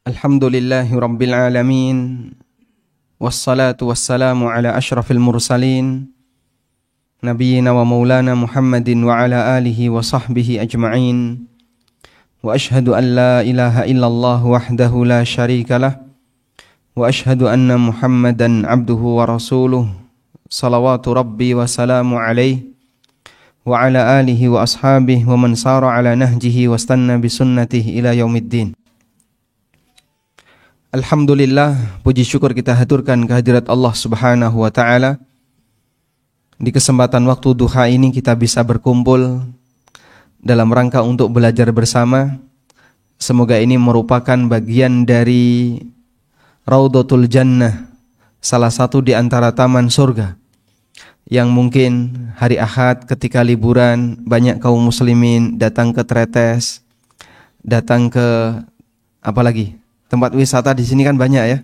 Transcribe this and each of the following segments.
Alhamdulillahi Rabbil Alamin. Wassalatu wassalamu ala ashrafil mursalin Nabiyyina wa maulana Muhammadin wa ala alihi wa sahbihi ajma'in. Wa ashhadu an la ilaha illallah wahdahu la sharika lah. Wa ashhadu anna Muhammadan abduhu wa rasuluh. Salawatu Rabbi wa salamu alaihi wa ala alihi wa ashabihi wa man sara ala nahjihi wa stanna bisunnatihi ila yaumiddin. Alhamdulillah, puji syukur kita haturkan kehadirat Allah Subhanahu wa ta'ala. Di kesempatan waktu duha ini kita bisa berkumpul dalam rangka untuk belajar bersama. Semoga ini merupakan bagian dari Raudhatul Jannah, salah satu di antara taman surga, yang mungkin hari Ahad ketika liburan banyak kaum muslimin datang ke Tretes, datang ke apalagi tempat wisata di sini kan banyak ya.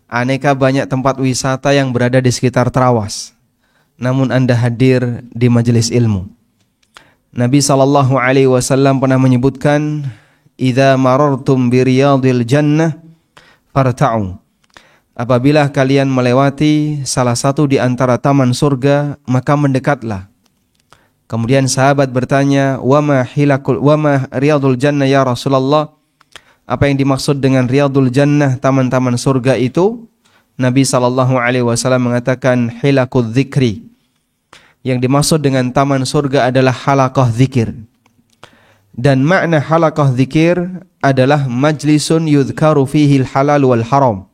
Aneka banyak tempat wisata yang berada di sekitar Trawas. Namun Anda hadir di majelis ilmu. Nabi SAW pernah menyebutkan, "Idza marartum bi riyadil jannah farta'u." Apabila kalian melewati salah satu di antara taman surga, maka mendekatlah. Kemudian sahabat bertanya, "Wa ma riyadul jannah ya Rasulullah?" Apa yang dimaksud dengan Riyadul Jannah, taman-taman surga itu? Nabi SAW mengatakan hilakul dzikri. Yang dimaksud dengan taman surga adalah halaqah zikir. Dan makna halaqah zikir adalah majlisun yudhkaru fihil halal wal haram.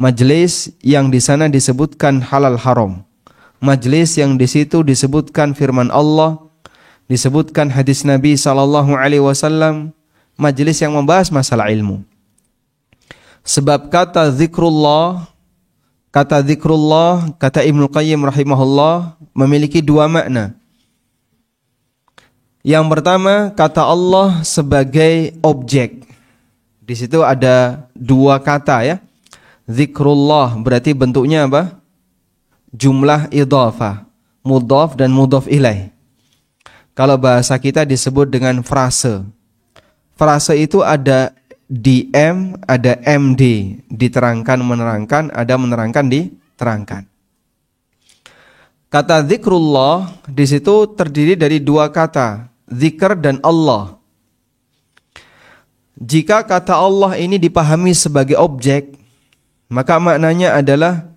Majlis yang di sana disebutkan halal haram. Majlis yang di situ disebutkan firman Allah, disebutkan hadis Nabi SAW. Majelis yang membahas masalah ilmu. Sebab kata zikrullah, kata Ibnu Qayyim rahimahullah, memiliki dua makna. Yang pertama, kata Allah sebagai objek. Di situ ada dua kata ya. Zikrullah berarti bentuknya apa? Jumlah idhafah, mudhaf dan mudhaf ilaih. Kalau bahasa kita disebut dengan frase. Frase itu ada DM, ada MD, diterangkan, menerangkan, ada menerangkan, diterangkan. Kata zikrullah di situ terdiri dari dua kata, zikr dan Allah. Jika kata Allah ini dipahami sebagai objek, maka maknanya adalah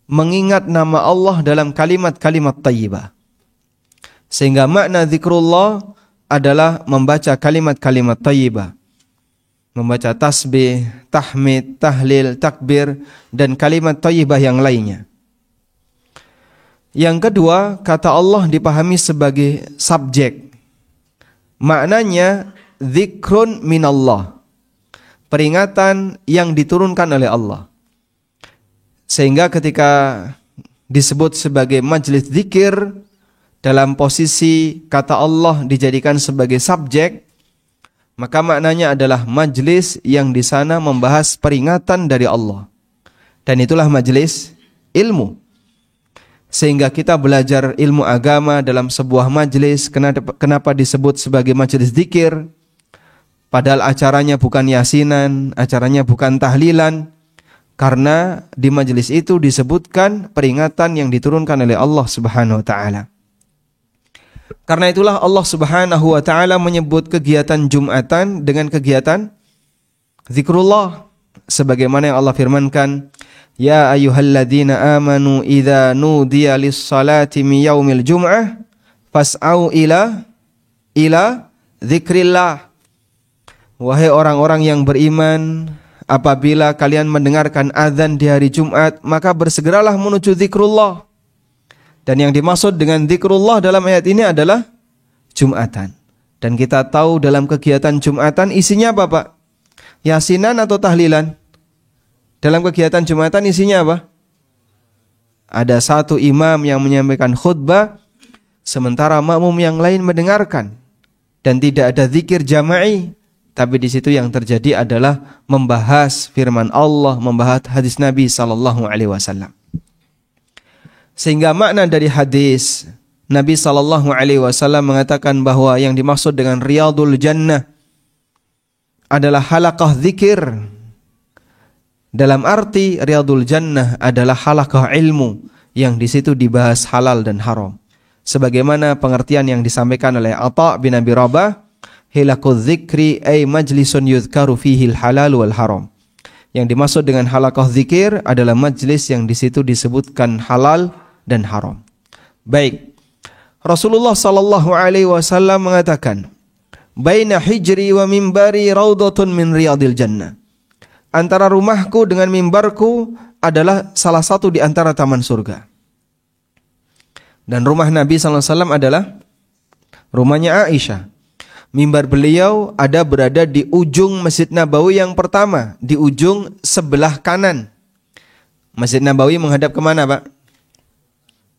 mengingat nama Allah dalam kalimat-kalimat thayyibah. Sehingga makna zikrullah adalah membaca kalimat-kalimat thayyibah, membaca tasbih, tahmid, tahlil, takbir, dan kalimat thayyibah yang lainnya. Yang kedua, kata Allah dipahami sebagai subjek. Maknanya zikrun minallah, peringatan yang diturunkan oleh Allah. Sehingga ketika disebut sebagai majlis zikir, dalam posisi kata Allah dijadikan sebagai subjek, maka maknanya adalah majlis yang di sana membahas peringatan dari Allah. Dan itulah majlis ilmu. Sehingga kita belajar ilmu agama dalam sebuah majlis. Kenapa disebut sebagai majlis zikir? Padahal acaranya bukan yasinan, acaranya bukan tahlilan. Karena di majlis itu disebutkan peringatan yang diturunkan oleh Allah Subhanahu wa ta'ala. Karena itulah Allah Subhanahu wa ta'ala menyebut kegiatan Jumatan dengan kegiatan zikrullah. Sebagaimana yang Allah firmankan, "Ya ayyuhalladzina amanu idza nudiya lis-salati min yaumil jum'ah fas'au ila zikrillah." Wahai orang-orang yang beriman, apabila kalian mendengarkan azan di hari Jumat, maka bersegeralah menuju zikrullah. Dan yang dimaksud dengan zikrullah dalam ayat ini adalah Jumatan. Dan kita tahu dalam kegiatan Jumatan isinya apa, Pak? Yasinan atau tahlilan? Dalam kegiatan Jumatan isinya apa? Ada satu imam yang menyampaikan khutbah, sementara makmum yang lain mendengarkan. Dan tidak ada zikir jama'i. Tapi di situ yang terjadi adalah membahas firman Allah, membahas hadis Nabi SAW. Sehingga makna dari hadis Nabi SAW mengatakan bahwa yang dimaksud dengan Riyadul Jannah adalah halaqah zikir. Dalam arti Riyadul Jannah adalah halaqah ilmu yang di situ dibahas halal dan haram. Sebagaimana pengertian yang disampaikan oleh Atha bin Abi Rabah, halaqul dzikri ay majlisun yuzkaru fihi al-halal wal haram. Yang dimaksud dengan halaqah zikir adalah majlis yang di situ disebutkan halal dan haram. Baik. Rasulullah sallallahu alaihi wasallam mengatakan, "Baina hijri wa mimbari raudhatun min riyadil jannah." Antara rumahku dengan mimbarku adalah salah satu di antara taman surga. Dan rumah Nabi sallallahu alaihi wasallam adalah rumahnya Aisyah. Mimbar beliau berada di ujung Masjid Nabawi yang pertama, di ujung sebelah kanan. Masjid Nabawi menghadap kemana, Pak?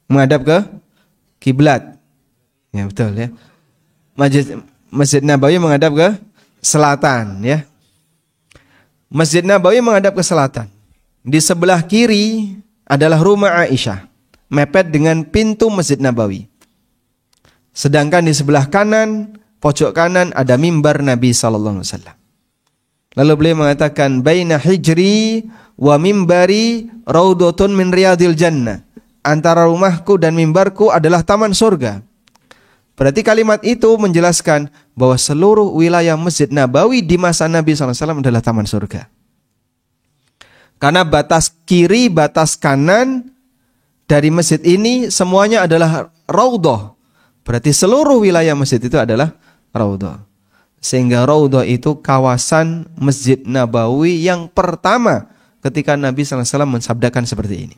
Menghadap ke kiblat. Ya, betul ya. Masjid Nabawi menghadap ke selatan ya. Masjid Nabawi menghadap ke selatan. Di sebelah kiri adalah rumah Aisyah, mepet dengan pintu Masjid Nabawi. Sedangkan di sebelah kanan, pojok kanan ada mimbar Nabi sallallahu alaihi wasallam. Lalu beliau mengatakan, "Baina hijri wa mimbari raudhatun min riyadil jannah." Antara rumahku dan mimbarku adalah taman surga. Berarti kalimat itu menjelaskan bahwa seluruh wilayah Masjid Nabawi di masa Nabi SAW adalah taman surga. Karena batas kiri, batas kanan dari masjid ini semuanya adalah raudhah. Berarti seluruh wilayah masjid itu adalah raudhah. Sehingga raudhah itu kawasan Masjid Nabawi yang pertama ketika Nabi SAW mensabdakan seperti ini.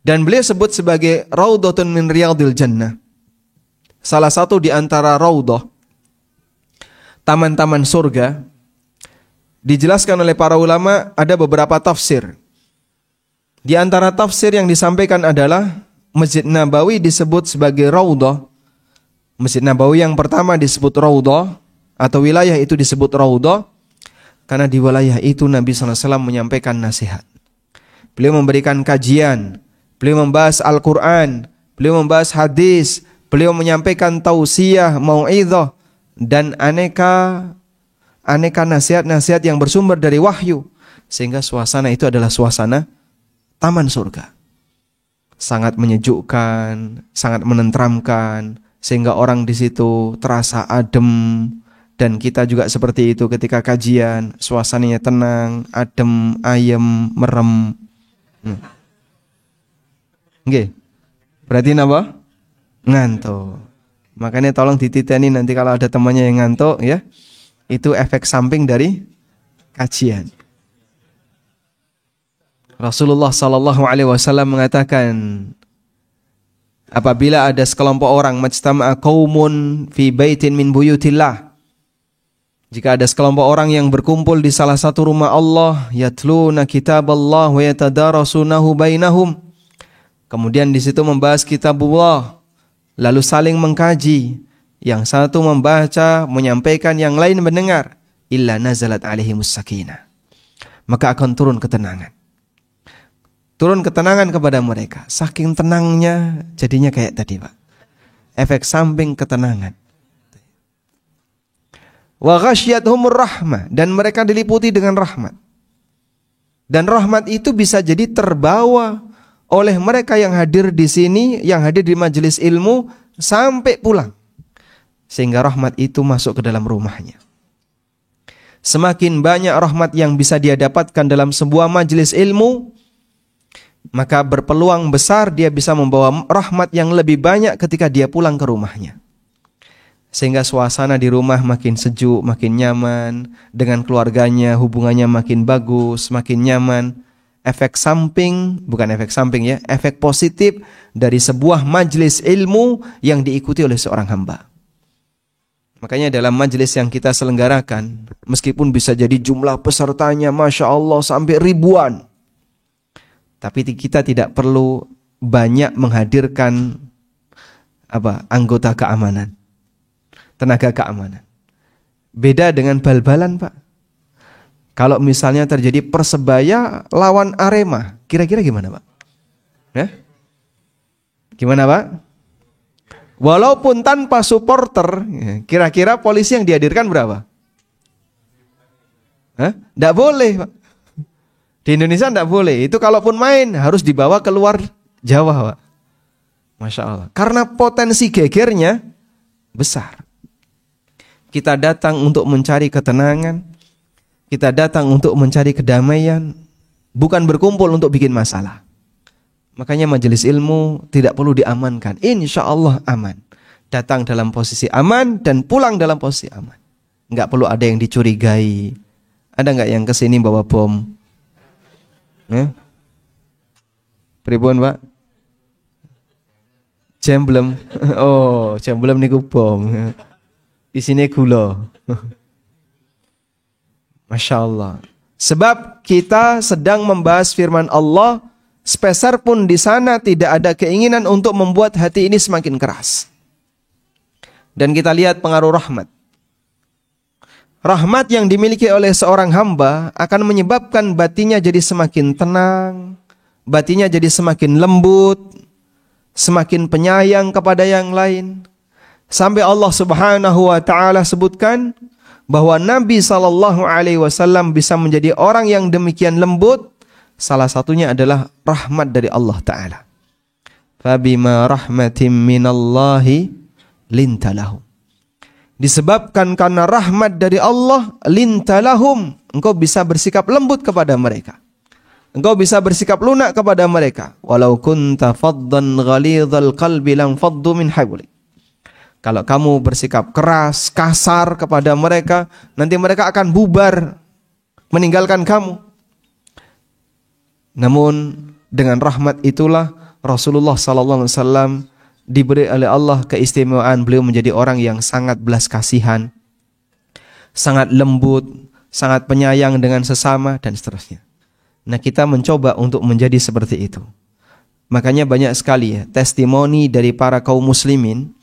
Dan beliau sebut sebagai raudhatun min riyadil jannah. Salah satu di antara raudhah, taman-taman surga. Dijelaskan oleh para ulama ada beberapa tafsir. Di antara tafsir yang disampaikan adalah Masjid Nabawi disebut sebagai raudhah. Masjid Nabawi yang pertama disebut raudhah atau wilayah itu disebut raudhah karena di wilayah itu Nabi SAW menyampaikan nasihat. Beliau memberikan kajian, beliau membahas Al-Quran, beliau membahas hadis, beliau menyampaikan tausiah, mau'idhah, dan aneka nasihat-nasihat yang bersumber dari wahyu. Sehingga suasana itu adalah suasana taman surga. Sangat menyejukkan, sangat menenteramkan, sehingga orang di situ terasa adem. Dan kita juga seperti itu ketika kajian, suasananya tenang, adem, ayem, merem. Oke. Berarti apa? Ngantuk. Makanya tolong dititeni nanti kalau ada temannya yang ngantuk ya. Itu efek samping dari kajian. Rasulullah sallallahu alaihi wasallam mengatakan, apabila ada sekelompok orang majtama'a qaumun fi baitin min buyutillah, jika ada sekelompok orang yang berkumpul di salah satu rumah Allah, yatluna kitaballah wa yatadarasunahu bainahum, kemudian di situ membahas kitabullah, lalu saling mengkaji, yang satu membaca, menyampaikan, yang lain mendengar, illa nazalat alaihimus sakinah, maka akan turun ketenangan. Turun ketenangan kepada mereka. Saking tenangnya jadinya kayak tadi, Pak. Efek samping ketenangan. Wa ghasyiyatuhumur rahmah, dan mereka diliputi dengan rahmat. Dan rahmat itu bisa jadi terbawa oleh mereka yang hadir di sini, yang hadir di majelis ilmu sampai pulang. Sehingga rahmat itu masuk ke dalam rumahnya. Semakin banyak rahmat yang bisa dia dapatkan dalam sebuah majelis ilmu, maka berpeluang besar dia bisa membawa rahmat yang lebih banyak ketika dia pulang ke rumahnya. Sehingga suasana di rumah makin sejuk, makin nyaman, dengan keluarganya hubungannya makin bagus, makin nyaman. Efek samping, bukan efek samping ya, efek positif dari sebuah majelis ilmu yang diikuti oleh seorang hamba. Makanya dalam majelis yang kita selenggarakan, meskipun bisa jadi jumlah pesertanya Masya Allah sampai ribuan, tapi kita tidak perlu banyak menghadirkan anggota keamanan, tenaga keamanan. Beda dengan bal-balan, Pak. Kalau misalnya terjadi Persebaya lawan Arema, kira-kira gimana, Pak? Ya? Gimana, Pak? Walaupun tanpa supporter, kira-kira polisi yang dihadirkan berapa? Nggak boleh, Pak. Di Indonesia nggak boleh. Itu kalaupun main harus dibawa keluar Jawa, Pak. Masya Allah. Karena potensi gegernya besar. Kita datang untuk mencari ketenangan. Kita datang untuk mencari kedamaian. Bukan berkumpul untuk bikin masalah. Makanya majelis ilmu tidak perlu diamankan. Insya Allah aman. Datang dalam posisi aman dan pulang dalam posisi aman. Nggak perlu ada yang dicurigai. Ada nggak yang kesini bawa bom? Pripun, Pak? Jemblem. Oh, jemblem niku bom. Isine gula. Masya Allah. Sebab kita sedang membahas firman Allah, sepeser pun di sana tidak ada keinginan untuk membuat hati ini semakin keras. Dan kita lihat pengaruh rahmat. Rahmat yang dimiliki oleh seorang hamba akan menyebabkan batinnya jadi semakin tenang, batinnya jadi semakin lembut, semakin penyayang kepada yang lain. Sampai Allah Subhanahu wa taala sebutkan bahwa Nabi SAW bisa menjadi orang yang demikian lembut. Salah satunya adalah rahmat dari Allah Ta'ala. Fabima rahmatim minallahi lintalahum. Disebabkan karena rahmat dari Allah, lintalahum, engkau bisa bersikap lembut kepada mereka. Engkau bisa bersikap lunak kepada mereka. Walau kunta faddan ghalidhal qalbi lam faddu min hawlik. Kalau kamu bersikap keras, kasar kepada mereka, nanti mereka akan bubar, meninggalkan kamu. Namun dengan rahmat itulah Rasulullah SAW diberi oleh Allah keistimewaan, beliau menjadi orang yang sangat belas kasihan, sangat lembut, sangat penyayang dengan sesama dan seterusnya. Nah, kita mencoba untuk menjadi seperti itu. Makanya banyak sekali ya testimoni dari para kaum muslimin,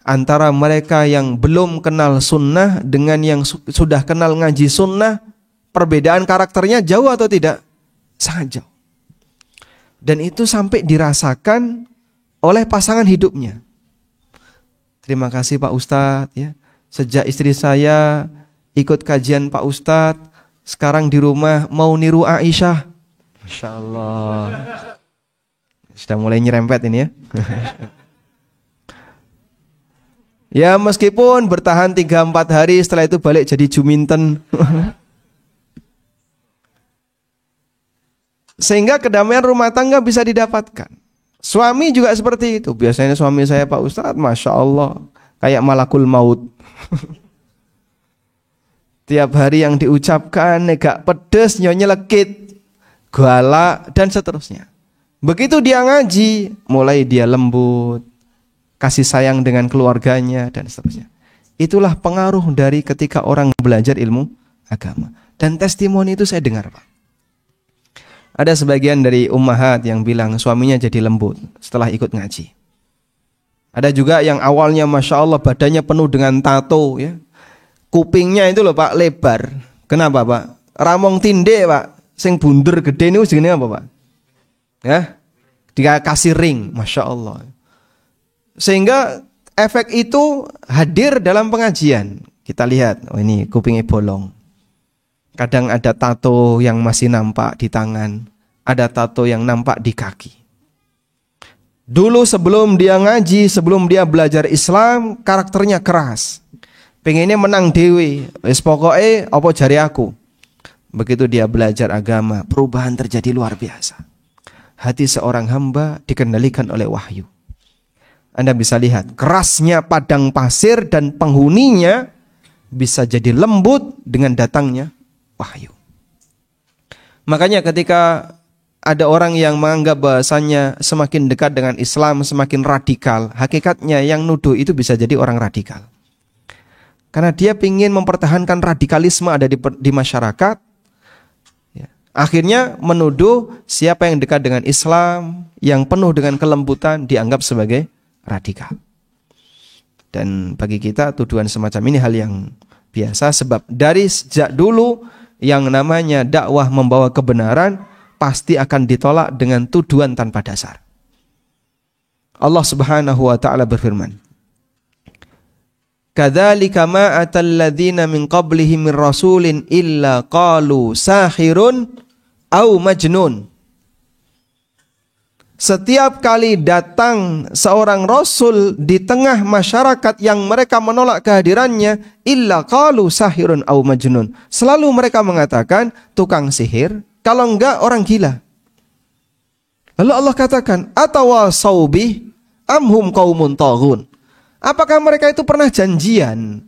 antara mereka yang belum kenal sunnah dengan yang sudah kenal ngaji sunnah, perbedaan karakternya jauh atau tidak? Sangat jauh. Dan itu sampai dirasakan oleh pasangan hidupnya. Terima kasih Pak Ustadz ya. Sejak istri saya ikut kajian Pak Ustadz, sekarang di rumah mau niru Aisyah. Masya Allah. Sudah mulai nyerempet ini ya. Ya meskipun bertahan 3-4 hari, setelah itu balik jadi juminten. Sehingga kedamaian rumah tangga bisa didapatkan. Suami juga seperti itu. Biasanya suami saya Pak Ustadz, Masya Allah, kayak malakul maut. Tiap hari yang diucapkan negak pedes, nyelekit, galak, dan seterusnya. Begitu dia ngaji, mulai dia lembut, kasih sayang dengan keluarganya, dan seterusnya. Itulah pengaruh dari ketika orang belajar ilmu agama. Dan testimoni itu saya dengar, Pak. Ada sebagian dari ummahat yang bilang suaminya jadi lembut setelah ikut ngaji. Ada juga yang awalnya Masya Allah badannya penuh dengan tato ya. Kupingnya itu loh Pak lebar. Kenapa Pak? Ramong tinde Pak. Sing bunder gede ini jenenge apa Pak? Ya, dikasih ring. Masya Allah. Sehingga efek itu hadir dalam pengajian. Kita lihat, oh ini kupingnya bolong. Kadang ada tato yang masih nampak di tangan. Ada tato yang nampak di kaki. Dulu sebelum dia ngaji, sebelum dia belajar Islam, karakternya keras. Pengennya menang dewe, wis pokoke apa jari aku. Begitu dia belajar agama, perubahan terjadi luar biasa. Hati seorang hamba dikendalikan oleh wahyu. Anda bisa lihat kerasnya padang pasir dan penghuninya bisa jadi lembut dengan datangnya wahyu. Makanya ketika ada orang yang menganggap bahasanya semakin dekat dengan Islam semakin radikal, hakikatnya yang nuduh itu bisa jadi orang radikal. Karena dia ingin mempertahankan radikalisme ada di masyarakat. Ya. Akhirnya menuduh siapa yang dekat dengan Islam, yang penuh dengan kelembutan dianggap sebagai radikal. Dan bagi kita tuduhan semacam ini hal yang biasa, sebab dari sejak dulu yang namanya dakwah membawa kebenaran pasti akan ditolak dengan tuduhan tanpa dasar. Allah Subhanahu wa taala berfirman, Kadzalika ma atal ladzina min qablihim mir rasulin illa qalu sahirun au majnun. Setiap kali datang seorang rasul di tengah masyarakat yang mereka menolak kehadirannya, illa qalu sahirun au majnun. Selalu mereka mengatakan tukang sihir, kalau enggak orang gila. Lalu Allah katakan, atawasau bih amhum qaumun taghun. Apakah mereka itu pernah janjian?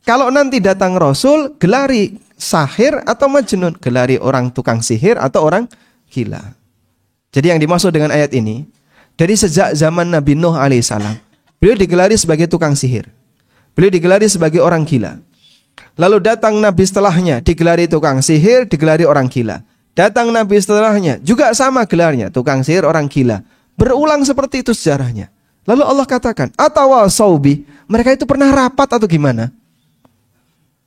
Kalau nanti datang rasul, gelari sahir atau majnun, gelari orang tukang sihir atau orang gila. Jadi yang dimaksud dengan ayat ini, dari sejak zaman Nabi Nuh alaihissalam, beliau digelari sebagai tukang sihir. Beliau digelari sebagai orang gila. Lalu datang Nabi setelahnya, digelari tukang sihir, digelari orang gila. Datang Nabi setelahnya, juga sama gelarnya, tukang sihir, orang gila. Berulang seperti itu sejarahnya. Lalu Allah katakan, atawasau bih, mereka itu pernah rapat atau gimana?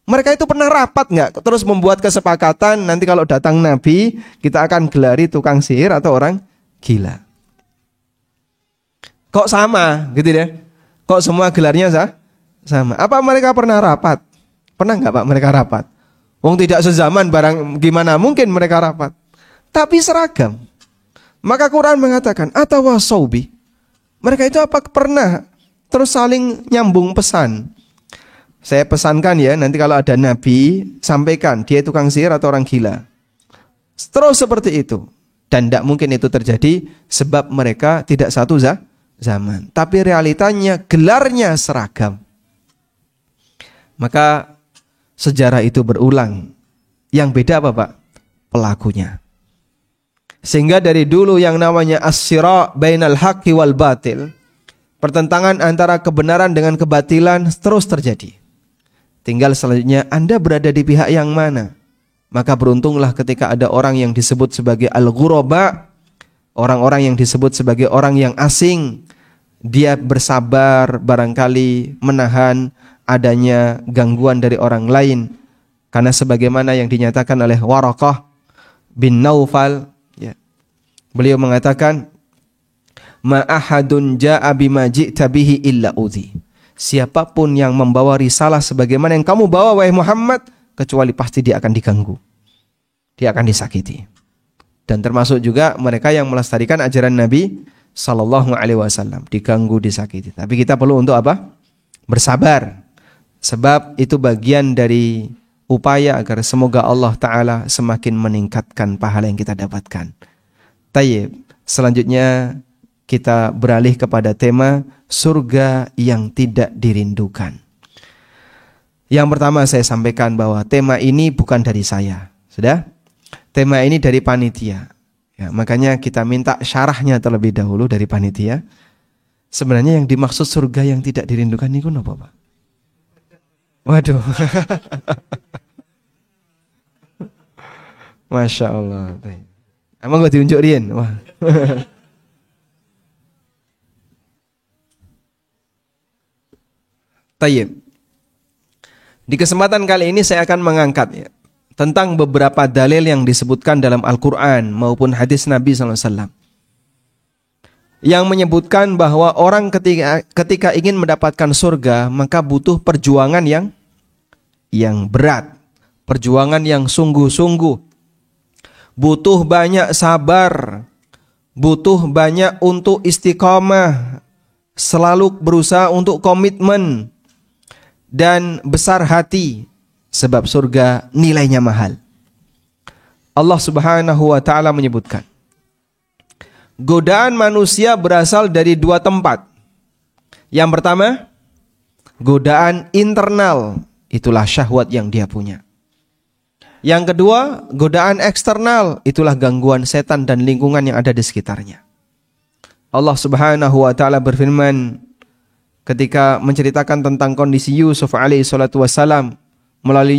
Mereka itu pernah rapat nggak? Terus membuat kesepakatan nanti kalau datang Nabi kita akan gelari tukang sihir atau orang gila. Kok sama gitu deh? Kok semua gelarnya sama? Apa mereka pernah rapat? Pernah nggak Pak mereka rapat? Wong tidak sezaman barang gimana mungkin mereka rapat? Tapi seragam. Maka Quran mengatakan atawasau bih. Mereka itu apa pernah terus saling nyambung pesan? Saya pesankan ya, nanti kalau ada Nabi, sampaikan dia tukang sihir atau orang gila. Terus seperti itu. Dan tidak mungkin itu terjadi sebab mereka tidak satu zaman. Tapi realitanya gelarnya seragam. Maka sejarah itu berulang. Yang beda apa Pak? Pelakunya. Sehingga dari dulu yang namanya as-sira' bainal haqqi wal batil, pertentangan antara kebenaran dengan kebatilan terus terjadi. Tinggal selanjutnya Anda berada di pihak yang mana. Maka beruntunglah ketika ada orang yang disebut sebagai al-ghuraba, orang-orang yang disebut sebagai orang yang asing. Dia bersabar barangkali menahan adanya gangguan dari orang lain. Karena sebagaimana yang dinyatakan oleh Waraqah bin Naufal, ya, beliau mengatakan, ma ahadun ja'a bima ji'ta bihi illa udhi. Siapapun yang membawa risalah sebagaimana yang kamu bawa wahai Muhammad, kecuali pasti dia akan diganggu. Dia akan disakiti. Dan termasuk juga mereka yang melestarikan ajaran Nabi sallallahu alaihi wasallam, diganggu, disakiti. Tapi kita perlu untuk apa? Bersabar. Sebab itu bagian dari upaya agar semoga Allah taala semakin meningkatkan pahala yang kita dapatkan. Tayyib. Selanjutnya kita beralih kepada tema surga yang tidak dirindukan. Yang pertama saya sampaikan bahwa tema ini bukan dari saya. Sudah? Tema ini dari panitia. Ya, makanya kita minta syarahnya terlebih dahulu dari panitia. Sebenarnya yang dimaksud surga yang tidak dirindukan ini apa Pak? Waduh. Masya Allah. Emang gak diunjuk Rian? Wah. Tayyib. Di kesempatan kali ini saya akan mengangkat ya, tentang beberapa dalil yang disebutkan dalam Al-Quran maupun hadis Nabi SAW yang menyebutkan bahwa orang ketika ingin mendapatkan surga maka butuh perjuangan yang berat, perjuangan yang sungguh-sungguh, butuh banyak sabar, butuh banyak untuk istiqamah, selalu berusaha untuk komitmen dan besar hati, sebab surga nilainya mahal. Allah Subhanahu wa taala menyebutkan, godaan manusia berasal dari dua tempat. Yang pertama, godaan internal, itulah syahwat yang dia punya. Yang kedua, godaan eksternal, itulah gangguan setan dan lingkungan yang ada di sekitarnya. Allah Subhanahu wa taala berfirman ketika menceritakan tentang kondisi Yusuf alaihi salatu wassalam, melalui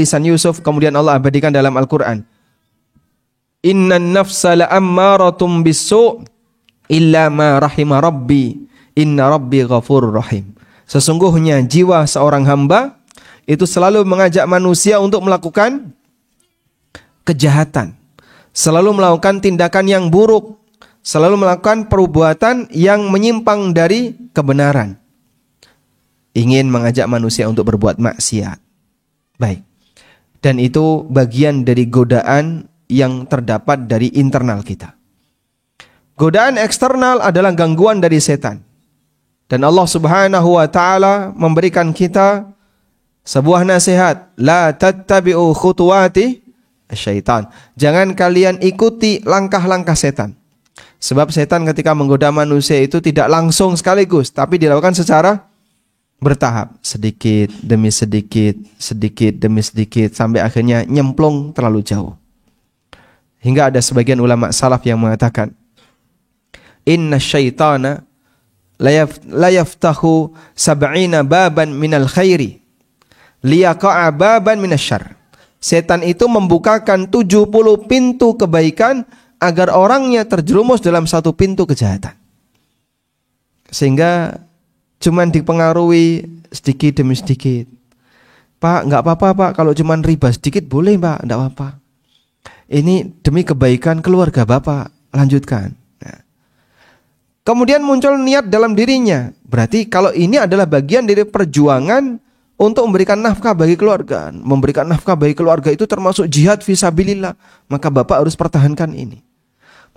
lisan Yusuf, kemudian Allah abadikan dalam Al-Quran, innan nafsa la'ammaratum bisu' illa ma rahima rabbi inna rabbi ghafurur rahim. Sesungguhnya jiwa seorang hamba itu selalu mengajak manusia untuk melakukan kejahatan, selalu melakukan tindakan yang buruk, selalu melakukan perbuatan yang menyimpang dari kebenaran. ingin mengajak manusia untuk berbuat maksiat. Baik. Dan itu bagian dari godaan yang terdapat dari internal kita. Godaan eksternal adalah gangguan dari setan. Dan Allah Subhanahu wa taala memberikan kita sebuah nasihat, la tattabi'u khutuwati syaitan. Jangan kalian ikuti langkah-langkah setan. Sebab setan ketika menggoda manusia itu tidak langsung sekaligus, tapi dilakukan secara bertahap, sedikit demi sedikit, sedikit demi sedikit, sampai akhirnya nyemplung terlalu jauh. Hingga ada sebagian ulama salaf yang mengatakan, inna syaitana la yaftahu sab'ina baban minal khairi liyaqa'a baban minasyarr. Setan itu membukakan 70 pintu kebaikan agar orangnya terjerumus dalam satu pintu kejahatan. Sehingga cuman dipengaruhi sedikit demi sedikit. Pak, enggak apa-apa Pak, kalau cuman riba sedikit boleh Pak, enggak apa-apa. Ini demi kebaikan keluarga Bapak, lanjutkan. Kemudian muncul niat dalam dirinya. Berarti kalau ini adalah bagian dari perjuangan untuk memberikan nafkah bagi keluarga. Memberikan nafkah bagi keluarga itu termasuk jihad fisabilillah. Maka Bapak harus pertahankan ini.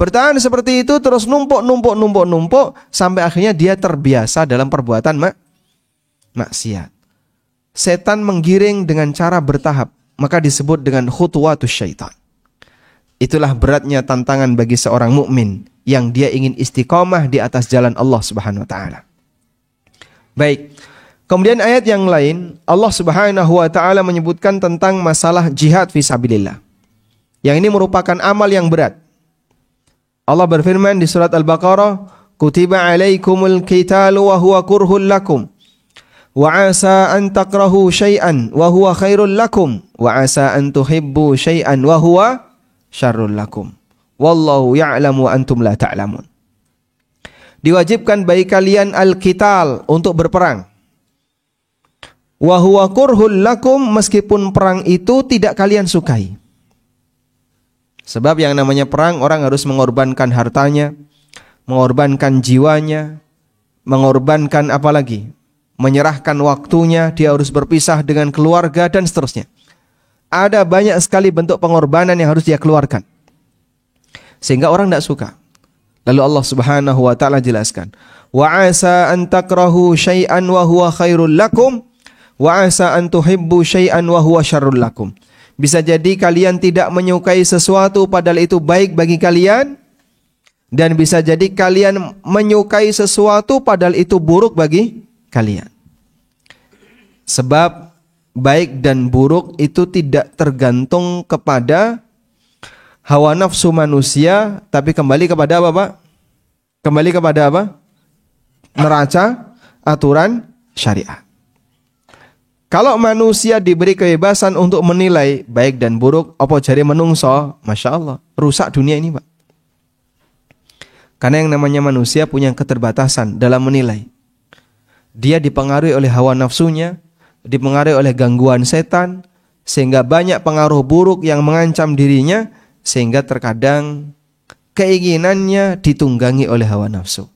Bertahan seperti itu terus numpuk sampai akhirnya dia terbiasa dalam perbuatan maksiat. Setan menggiring dengan cara bertahap. Maka disebut dengan khutuwatus syaitan. Itulah beratnya tantangan bagi seorang mukmin yang dia ingin istiqamah di atas jalan Allah Subhanahu wa taala. Baik. Kemudian ayat yang lain, Allah Subhanahu wa taala menyebutkan tentang masalah jihad fisabilillah. Yang ini merupakan amal yang berat. Allah berfirman di surat Al-Baqarah, "Kutiba 'alaikumul qitalu wa huwa kurhul lakum. Wa 'asa an takrahu syai'an wa huwa khairul lakum wa 'asa an tuhibbu syai'an wa huwa syarrul lakum. Wallahu ya'lamu wa antum la ta'lamun." Diwajibkan bagi kalian al-qital, untuk berperang. Wa huwa kurhul lakum, meskipun perang itu tidak kalian sukai. Sebab yang namanya perang, orang harus mengorbankan hartanya, mengorbankan jiwanya, mengorbankan apalagi? Menyerahkan waktunya, dia harus berpisah dengan keluarga dan seterusnya. Ada banyak sekali bentuk pengorbanan yang harus dia keluarkan. Sehingga orang tidak suka. Lalu Allah Subhanahu wa taala jelaskan, wa asa an takrahu syai'an wa huwa khairul lakum wa asa an tuhibbu syai'an wa huwa syarrul lakum. Bisa jadi kalian tidak menyukai sesuatu padahal itu baik bagi kalian, dan bisa jadi kalian menyukai sesuatu padahal itu buruk bagi kalian. Sebab baik dan buruk itu tidak tergantung kepada hawa nafsu manusia, tapi kembali kepada apa, Pak? Kembali kepada apa? Neraca aturan syariat. Kalau manusia diberi kebebasan untuk menilai baik dan buruk, apa jari menungso, Masya Allah, rusak dunia ini, Pak. Karena yang namanya manusia punya keterbatasan dalam menilai. Dia dipengaruhi oleh hawa nafsunya, dipengaruhi oleh gangguan setan, sehingga banyak pengaruh buruk yang mengancam dirinya, sehingga terkadang keinginannya ditunggangi oleh hawa nafsu.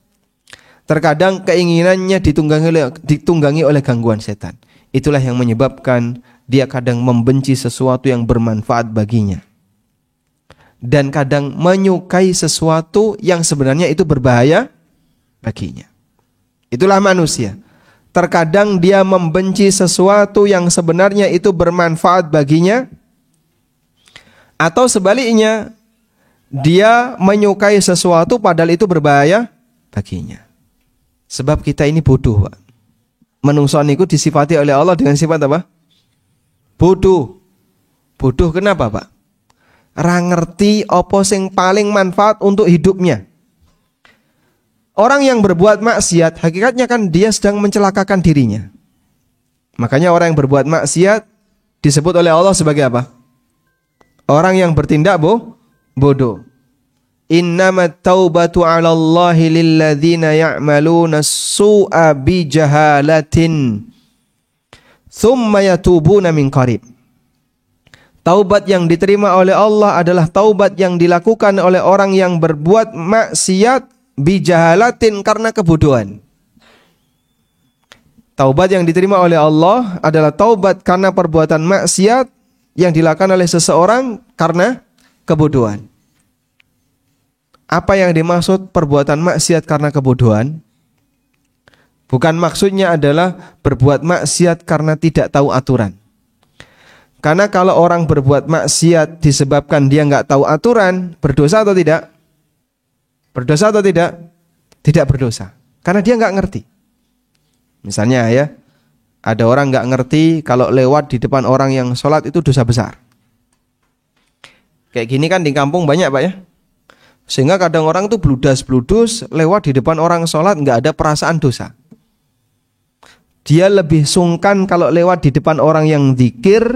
Terkadang keinginannya ditunggangi oleh gangguan setan. Itulah yang menyebabkan dia kadang membenci sesuatu yang bermanfaat baginya, dan kadang menyukai sesuatu yang sebenarnya itu berbahaya baginya. Itulah manusia. Terkadang dia membenci sesuatu yang sebenarnya itu bermanfaat baginya, atau sebaliknya, dia menyukai sesuatu padahal itu berbahaya baginya. Sebab kita ini bodoh, Pak. Menungso niku disifati oleh Allah dengan sifat apa? Bodoh. Bodoh kenapa, Pak? Ra ngerti apa sing paling manfaat untuk hidupnya. Orang yang berbuat maksiat, hakikatnya kan dia sedang mencelakakan dirinya. Makanya orang yang berbuat maksiat disebut oleh Allah sebagai apa? Orang yang bertindak bodoh. Innamat taubatu 'ala Allahi lilladzina ya'maluna as-su'a bi jahalatin thumma yatubuna min qarib. Taubat yang diterima oleh Allah adalah taubat yang dilakukan oleh orang yang berbuat maksiat bi jahalatin, karena kebodohan. Taubat yang diterima oleh Allah adalah taubat karena perbuatan maksiat yang dilakukan oleh seseorang karena kebodohan. Apa yang dimaksud perbuatan maksiat karena kebodohan? Bukan maksudnya adalah berbuat maksiat karena tidak tahu aturan. Karena kalau orang berbuat maksiat disebabkan dia nggak tahu aturan, berdosa atau tidak? Berdosa atau tidak? Tidak berdosa. Karena dia nggak ngerti. Misalnya ya, ada orang nggak ngerti kalau lewat di depan orang yang sholat itu dosa besar. Kayak gini kan di kampung banyak Pak ya. Sehingga kadang orang tuh bludas-bludus lewat di depan orang sholat nggak ada perasaan dosa. Dia lebih sungkan kalau lewat di depan orang yang zikir,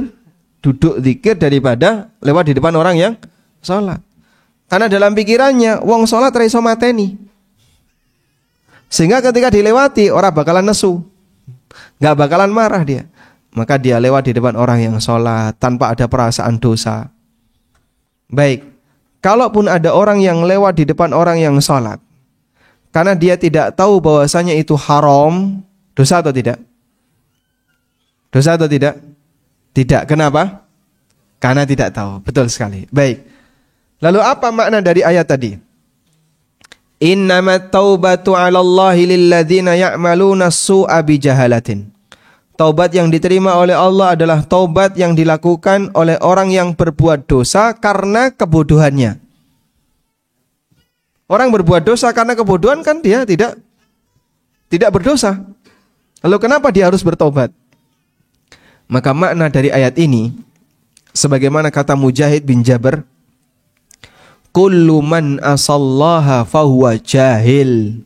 duduk zikir daripada lewat di depan orang yang sholat. Karena dalam pikirannya, wong sholat ra iso mateni. Sehingga ketika dilewati, orang bakalan nesu. Gak bakalan marah dia. Maka dia lewat di depan orang yang sholat tanpa ada perasaan dosa. Baik, kalaupun ada orang yang lewat di depan orang yang sholat, karena dia tidak tahu bahwasanya itu haram, dosa atau tidak? Dosa atau tidak? Tidak. Kenapa? Karena tidak tahu. Betul sekali. Baik. Lalu apa makna dari ayat tadi? Innamat taubatu 'alallahi lilladzina ya'maluna as-su'a bijahalatin. Taubat yang diterima oleh Allah adalah taubat yang dilakukan oleh orang yang berbuat dosa karena kebodohannya. Orang berbuat dosa karena kebodohan kan dia tidak berdosa. Lalu kenapa dia harus bertobat? Maka makna dari ayat ini, sebagaimana kata Mujahid bin Jabr, kullu man asallaha fahuwa jahil.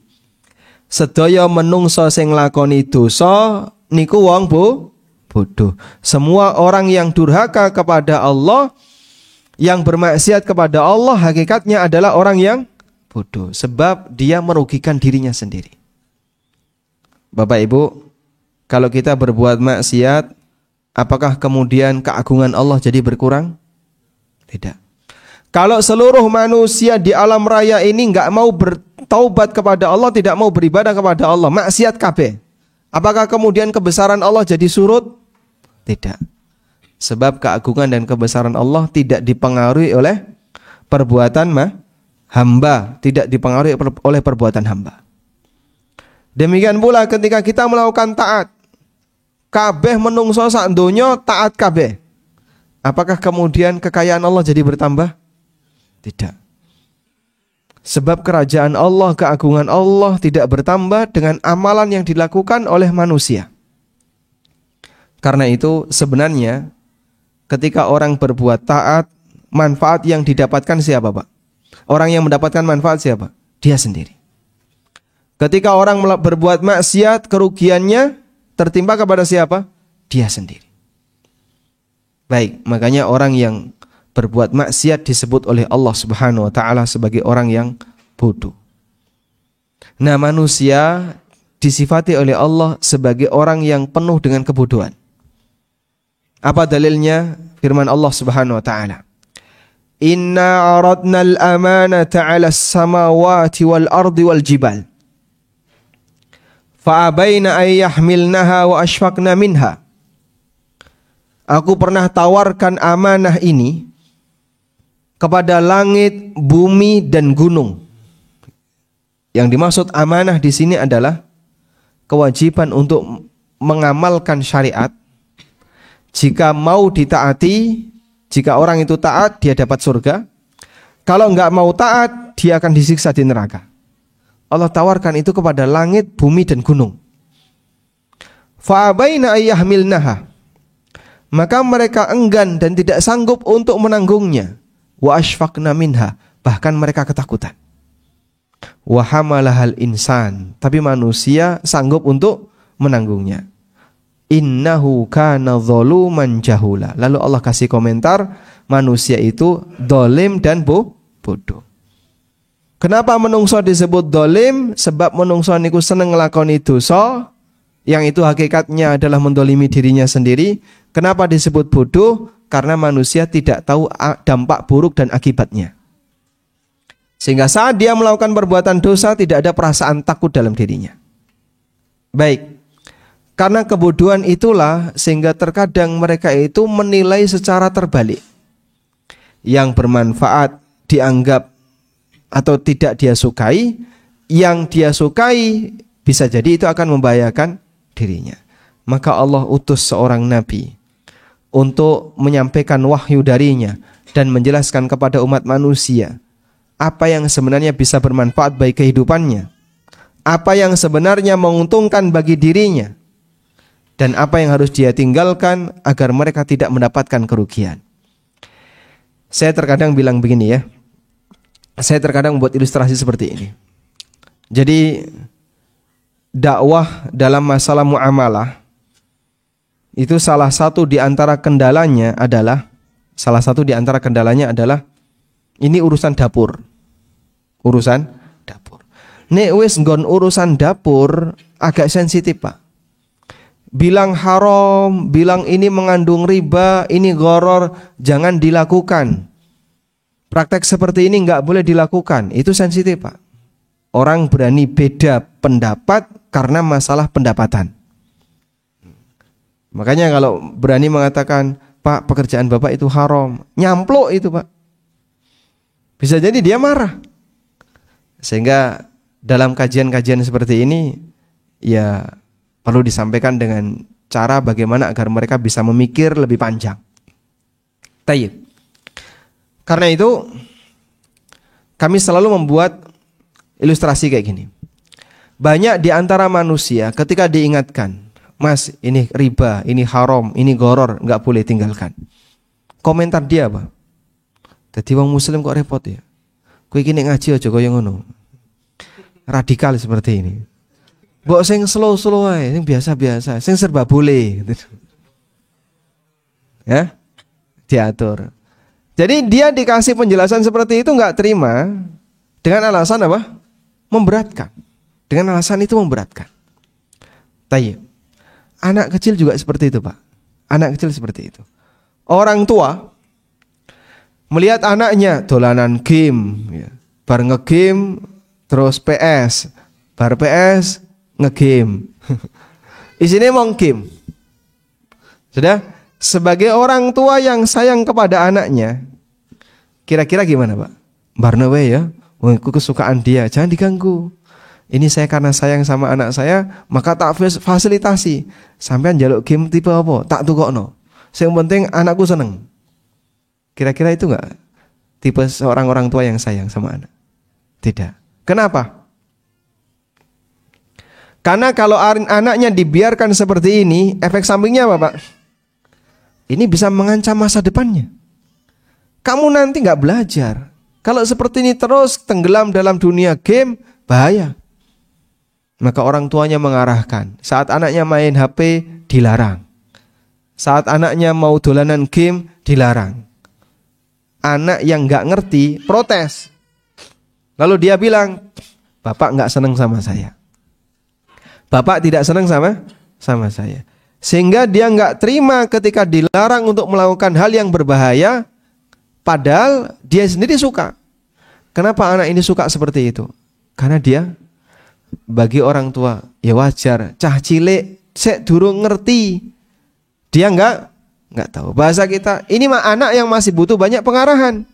Sedaya menungso sing lakoni dosa niku wong bodoh. Semua orang yang durhaka kepada Allah, yang bermaksiat kepada Allah, hakikatnya adalah orang yang bodoh, sebab dia merugikan dirinya sendiri. Bapak Ibu, kalau kita berbuat maksiat, apakah kemudian keagungan Allah jadi berkurang? Tidak. Kalau seluruh manusia di alam raya ini nggak mau bertaubat kepada Allah, tidak mau beribadah kepada Allah, maksiat kabeh, apakah kemudian kebesaran Allah jadi surut? Tidak. Sebab keagungan dan kebesaran Allah tidak dipengaruhi oleh perbuatan hamba, tidak dipengaruhi oleh perbuatan hamba. Demikian pula ketika kita melakukan taat, kabeh menungso sak donya taat kabeh, apakah kemudian kekayaan Allah jadi bertambah? Tidak. Sebab kerajaan Allah, keagungan Allah tidak bertambah dengan amalan yang dilakukan oleh manusia. Karena itu sebenarnya ketika orang berbuat taat, manfaat yang didapatkan siapa Pak? Orang yang mendapatkan manfaat siapa? Dia sendiri. Ketika orang berbuat maksiat, kerugiannya tertimpa kepada siapa? Dia sendiri. Baik, makanya orang yang berbuat maksiat disebut oleh Allah Subhanahu wa taala sebagai orang yang bodoh. Nah, manusia disifati oleh Allah sebagai orang yang penuh dengan kebodohan. Apa dalilnya? Firman Allah Subhanahu wa taala. Inna aradna al-amanata 'ala as-samawati wal ardi wal jibal. Fa'abaina ay yahmilnaha wa ashfaqna minha. Aku pernah tawarkan amanah ini kepada langit, bumi dan gunung. Yang dimaksud amanah di sini adalah kewajiban untuk mengamalkan syariat. Jika mau ditaati, jika orang itu taat, dia dapat surga. Kalau enggak mau taat, dia akan disiksa di neraka. Allah tawarkan itu kepada langit, bumi dan gunung. Fa'abaina ayyahmilnaha. Maka mereka enggan dan tidak sanggup untuk menanggungnya. Wa ashfaqna minha. Bahkan mereka ketakutan. Wa hamalahal insan. Tapi manusia sanggup untuk menanggungnya. Innahu kana zaluman jahula. Lalu Allah kasih komentar, manusia itu dolim dan bodoh. Kenapa menungso disebut dolim? Sebab menungso niku seneng nglakoni dosa, yang itu hakikatnya adalah mendolimi dirinya sendiri. Kenapa disebut bodoh? Karena manusia tidak tahu dampak buruk dan akibatnya. Sehingga saat dia melakukan perbuatan dosa, tidak ada perasaan takut dalam dirinya. Baik, Karena kebodohan itulah sehingga terkadang mereka itu menilai secara terbalik. Yang bermanfaat dianggap atau tidak dia sukai, yang dia sukai bisa jadi itu akan membahayakan dirinya. Maka Allah utus seorang nabi untuk menyampaikan wahyu darinya dan menjelaskan kepada umat manusia apa yang sebenarnya bisa bermanfaat bagi kehidupannya, apa yang sebenarnya menguntungkan bagi dirinya, dan apa yang harus dia tinggalkan agar mereka tidak mendapatkan kerugian. Saya terkadang bilang begini ya, saya terkadang membuat ilustrasi seperti ini. Jadi dakwah dalam masalah muamalah itu salah satu di antara kendalanya adalah ini urusan dapur. Urusan dapur. Nek wis nggon urusan dapur agak sensitif, Pak. Bilang haram, bilang ini mengandung riba, ini gharar, jangan dilakukan. Praktek seperti ini enggak boleh dilakukan. Itu sensitif, Pak. Orang berani beda pendapat karena masalah pendapatan. Makanya kalau berani mengatakan, Pak, pekerjaan Bapak itu haram, nyamplok itu, Pak. Bisa jadi dia marah. Sehingga dalam kajian-kajian seperti ini ya perlu disampaikan dengan cara bagaimana agar mereka bisa memikir lebih panjang. Tayyib. Karena itu kami selalu membuat ilustrasi kayak gini. Banyak di antara manusia ketika diingatkan, Mas, ini riba, ini haram, ini gharar, enggak boleh tinggalkan. Komentar dia apa? Dadi wong muslim kok repot ya. Kowe iki nek ngaji aja kaya ngono. Radikal seperti ini. Mbok sing slow-slow ae, sing biasa-biasa, sing serba boleh gitu. Ya? Diatur. Jadi dia dikasih penjelasan seperti itu enggak terima dengan alasan apa? Memberatkan. Dengan alasan itu memberatkan. Tayyib. Anak kecil juga seperti itu, Pak. Anak kecil seperti itu. Orang tua melihat anaknya dolanan game, ya. Bar ngegame terus PS, bar PS ngegame. Isine mong game. Sudah? Sebagai orang tua yang sayang kepada anaknya, kira-kira gimana, Pak? Barno wae ya. Wong iku kesukaan dia, jangan diganggu. Ini saya karena sayang sama anak saya, maka tak fasilitasi. Sampean njaluk game tipe apa? Tak tukokno. Sing penting anakku seneng. Kira-kira itu enggak tipe seorang orang tua yang sayang sama anak? Tidak. Kenapa? Karena kalau anaknya dibiarkan seperti ini, efek sampingnya apa, Pak? Ini bisa mengancam masa depannya. Kamu nanti enggak belajar. Kalau seperti ini terus tenggelam dalam dunia game, bahaya. Maka orang tuanya mengarahkan. Saat anaknya main HP, dilarang. Saat anaknya mau dolanan game, dilarang. Anak yang nggak ngerti, protes. Lalu dia bilang, Bapak nggak senang sama saya. Bapak tidak senang sama saya. Sehingga dia nggak terima ketika dilarang untuk melakukan hal yang berbahaya, padahal dia sendiri suka. Kenapa anak ini suka seperti itu? Karena dia, bagi orang tua, ya wajar. Cah cilik, sek durung ngerti. Dia nggak tahu. Bahasa kita, ini mah anak yang masih butuh banyak pengarahan.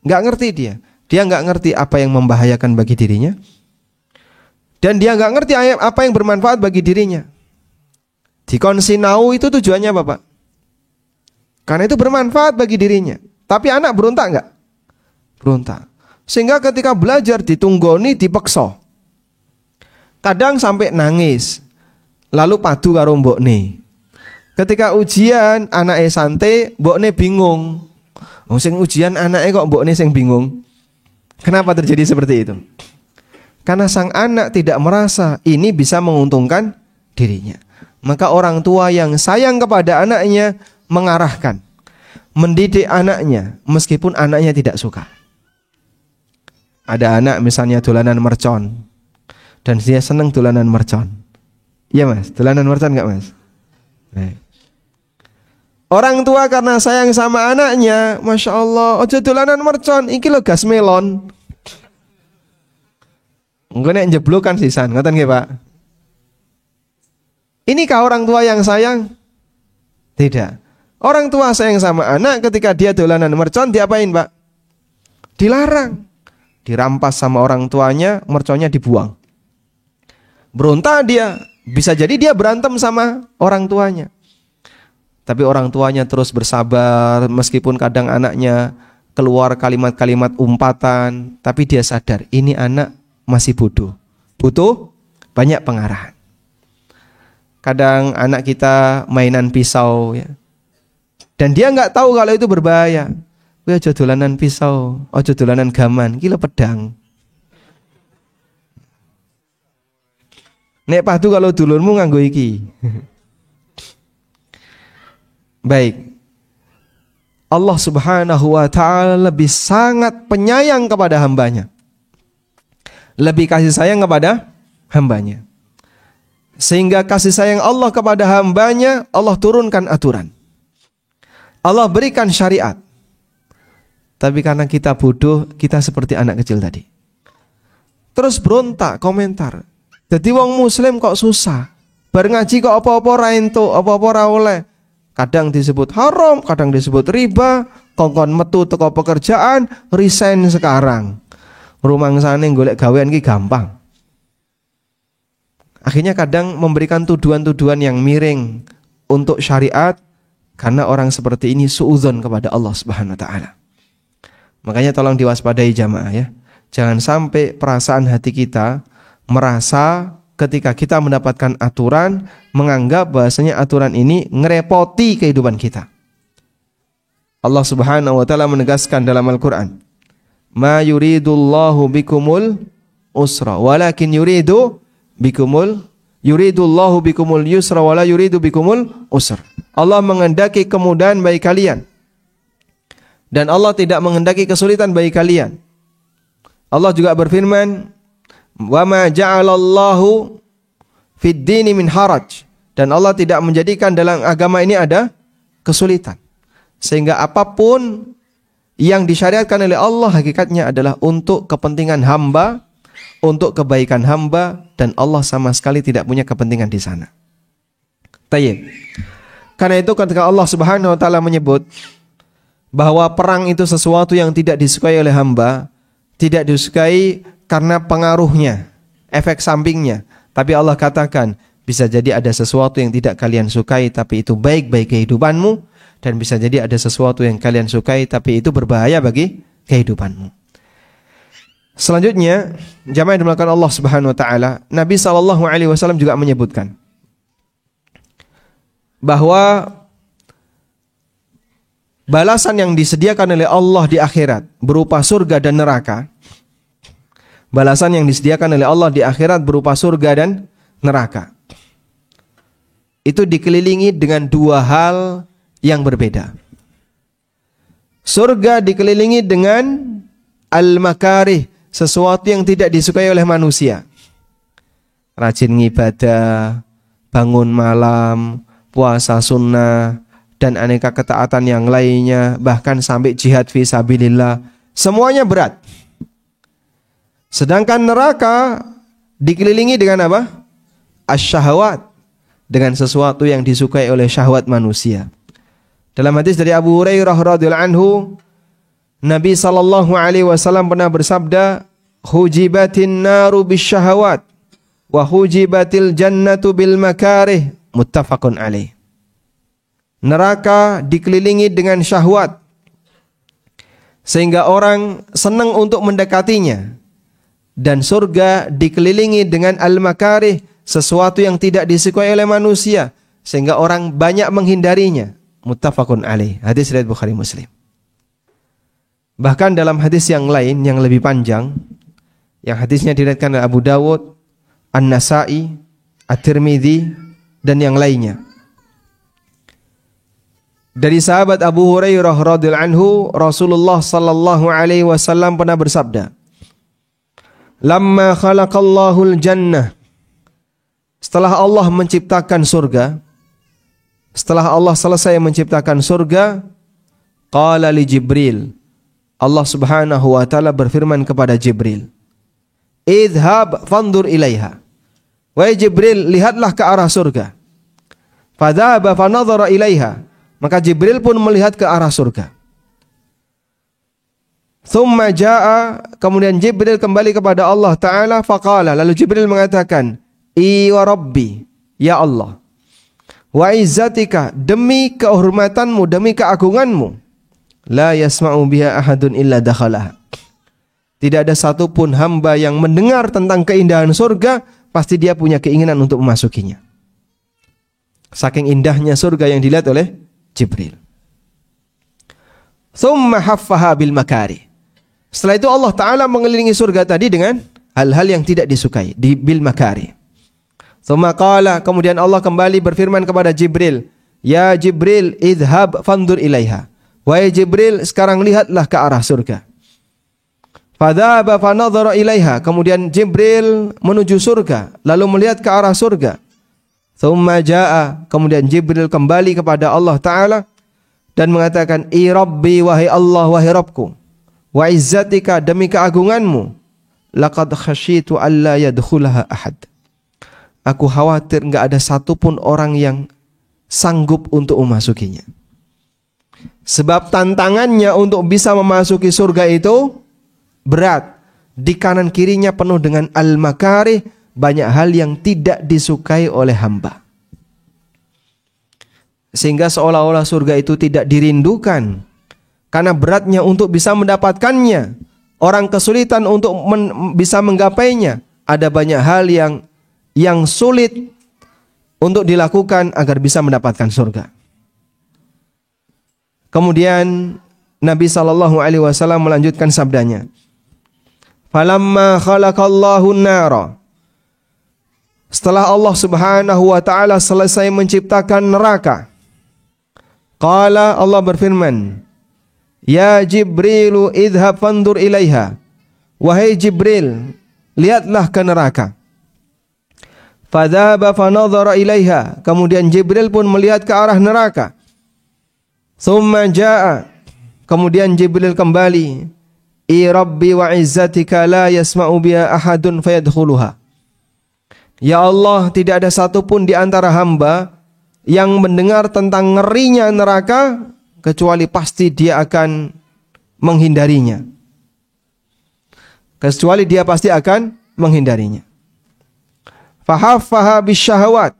Nggak ngerti dia. Dia nggak ngerti apa yang membahayakan bagi dirinya. Dan dia nggak ngerti apa yang bermanfaat bagi dirinya. Dikon sinau itu tujuannya apa, Pak? Karena itu bermanfaat bagi dirinya. Tapi anak berontak nggak? Berontak. Sehingga ketika belajar ditunggoni, dipeksa. Kadang sampai nangis. Lalu padu karo mbokne. Ketika ujian anake santai, mbokne bingung. Wong sing ujian anake kok mbokne sing bingung. Kenapa terjadi seperti itu? Karena sang anak tidak merasa ini bisa menguntungkan dirinya. Maka orang tua yang sayang kepada anaknya mengarahkan, mendidik anaknya meskipun anaknya tidak suka. Ada anak misalnya dolanan mercon dan dia senang dolanan mercon. Iya, Mas, dolanan mercon enggak, Mas? Nah. Orang tua karena sayang sama anaknya, Masya Allah, ojo dolanan mercon, iki lo gas melon. Enggak nek njeblokan sisan, ngoten nggih, Pak? Inikah orang tua yang sayang? Tidak. Orang tua sayang sama anak, ketika dia dolanan mercon diapain, Pak? Dilarang. Dirampas sama orang tuanya, merconnya dibuang. Berontak dia, bisa jadi dia berantem sama orang tuanya. Tapi orang tuanya terus bersabar, meskipun kadang anaknya keluar kalimat-kalimat umpatan, tapi dia sadar ini anak masih bodoh, butuh banyak pengarahan. Kadang anak kita mainan pisau ya, dan dia nggak tahu kalau itu berbahaya. Wah, aja dolanan pisau, aja dolanan gaman, gila pedang. Nek padu kalau dulurmu nganggo iki. Baik. Allah Subhanahu wa ta'ala lebih sangat penyayang kepada hambanya. Lebih kasih sayang kepada hambanya. Sehingga kasih sayang Allah kepada hambanya, Allah turunkan aturan. Allah berikan syariat. Tapi karena kita bodoh, kita seperti anak kecil tadi. Terus berontak, komentar. Jadi wong muslim kok susah. Bar ngaji kok apa-apa ra entuk, apa-apa ra oleh. Kadang disebut haram, kadang disebut riba, kongkon metu teko pekerjaan, resign sekarang. Rumangsane golek gawean ki gampang. Akhirnya kadang memberikan tuduhan-tuduhan yang miring untuk syariat karena orang seperti ini suudzon kepada Allah Subhanahu wa taala. Makanya tolong diwaspadai jamaah ya. Jangan sampai perasaan hati kita merasa ketika kita mendapatkan aturan, menganggap bahasanya aturan ini ngerepoti kehidupan kita. Allah Subhanahu wa taala menegaskan dalam Al-Qur'an, "Ma yuridullahu bikumul usra, walakin yuridullahu bikumul yusra wala yuridu bikumul usra." Allah menghendaki kemudahan bagi kalian, dan Allah tidak menghendaki kesulitan bagi kalian. Allah juga berfirman, "Wa ma ja'alallahu fid dini min haraj." Dan Allah tidak menjadikan dalam agama ini ada kesulitan. Sehingga apapun yang disyariatkan oleh Allah hakikatnya adalah untuk kepentingan hamba, untuk kebaikan hamba, dan Allah sama sekali tidak punya kepentingan di sana. Tayyib. Karena itu ketika Allah Subhanahu wa taala menyebut bahwa perang itu sesuatu yang tidak disukai oleh hamba, tidak disukai karena pengaruhnya, efek sampingnya. Tapi Allah katakan, bisa jadi ada sesuatu yang tidak kalian sukai, tapi itu baik bagi kehidupanmu. Dan bisa jadi ada sesuatu yang kalian sukai, tapi itu berbahaya bagi kehidupanmu. Selanjutnya, jamaah yang dimuliakan Allah Subhanahu wa taala, Nabi SAW juga menyebutkan bahwa balasan yang disediakan oleh Allah di akhirat berupa surga dan neraka. Balasan yang disediakan oleh Allah di akhirat berupa surga dan neraka, itu dikelilingi dengan dua hal yang berbeda. Surga dikelilingi dengan al-makarih, sesuatu yang tidak disukai oleh manusia. Rajin ngibadah, bangun malam, puasa sunnah, dan aneka ketaatan yang lainnya, bahkan sampai jihad fi sabilillah, semuanya berat. Sedangkan neraka dikelilingi dengan apa? Asy-syahwat, dengan sesuatu yang disukai oleh syahwat manusia. Dalam hadis dari Abu Hurairah radhiyallahu anhu, Nabi SAW pernah bersabda, "Hujibatin naru bisyahawat wa hujibatil jannatu bil makarih." Muttafaqun alaih. Neraka dikelilingi dengan syahwat sehingga orang senang untuk mendekatinya, dan surga dikelilingi dengan al-makarih, sesuatu yang tidak disukai oleh manusia sehingga orang banyak menghindarinya. Muttafaqun alaih. Hadis riwayat Bukhari Muslim. Bahkan dalam hadis yang lain yang lebih panjang, yang hadisnya diriwayatkan oleh Abu Dawud, An-Nasa'i, At-Tirmidzi, dan yang lainnya, dari sahabat Abu Hurairah radhiyallahu anhu, Rasulullah sallallahu alaihi wasallam pernah bersabda, "Lamma khalaqallahul jannah." Setelah Allah menciptakan surga, setelah Allah selesai menciptakan surga, qala li Jibril, Allah Subhanahu wa taala berfirman kepada Jibril, "Idhhab fandur ilaiha." Wahai Jibril, lihatlah ke arah surga. Fadhaba fanadhara ilaiha. Maka Jibril pun melihat ke arah surga. Thumma jaa, kemudian Jibril kembali kepada Allah Ta'ala. Faqala, lalu Jibril mengatakan, I wa Rabbi, ya Allah, wa izzatika, demi kehormatanmu, demi keagunganmu, la yasma'u biha ahadun illa dakhalaha. Tidak ada satupun hamba yang mendengar tentang keindahan surga, pasti dia punya keinginan untuk memasukinya. Saking indahnya surga yang dilihat oleh Jibril. Thumma haffaha bil makari. Setelah itu Allah Ta'ala mengelilingi surga tadi dengan hal-hal yang tidak disukai, di bil makari. Thumma qala, kemudian Allah kembali berfirman kepada Jibril, Ya Jibril, idhab fandur ilaiha. Wahai Jibril, sekarang lihatlah ke arah surga. Fadhaba fanadhara ilaiha. Kemudian Jibril menuju surga, lalu melihat ke arah surga. Thumma jaa, kemudian Jibril kembali kepada Allah Ta'ala dan mengatakan, I Rabbi, wahai Allah, wahai Rabbku, wa izzatika, demi keagunganmu, laqad khasyitu alla yadkhulaha ahad. Aku khawatir enggak ada satupun orang yang sanggup untuk memasukinya. Sebab tantangannya untuk bisa memasuki surga itu berat. Di kanan kirinya penuh dengan al-makarih, banyak hal yang tidak disukai oleh hamba. Sehingga seolah-olah surga itu tidak dirindukan karena beratnya untuk bisa mendapatkannya. Orang kesulitan untuk bisa menggapainya. Ada banyak hal yang sulit untuk dilakukan agar bisa mendapatkan surga. Kemudian Nabi SAW melanjutkan sabdanya, Falamma khalaqallahu an-nara. Setelah Allah Subhanahu wa Ta'ala selesai menciptakan neraka, qala, Allah berfirman, Ya Jibrilu idhab fandur ilaiha. Wahai Jibril, lihatlah ke neraka. Fadhaba fanadhara ilaiha. Kemudian Jibril pun melihat ke arah neraka. Thumma jaa, kemudian Jibril kembali. I Rabbi wa izzatika la yasma'u biha ahadun fayadkhuluha. Ya Allah, tidak ada satupun di antara hamba yang mendengar tentang ngerinya neraka kecuali pasti dia akan menghindarinya. Kecuali dia pasti akan menghindarinya. Fahaffaha bisyahawat.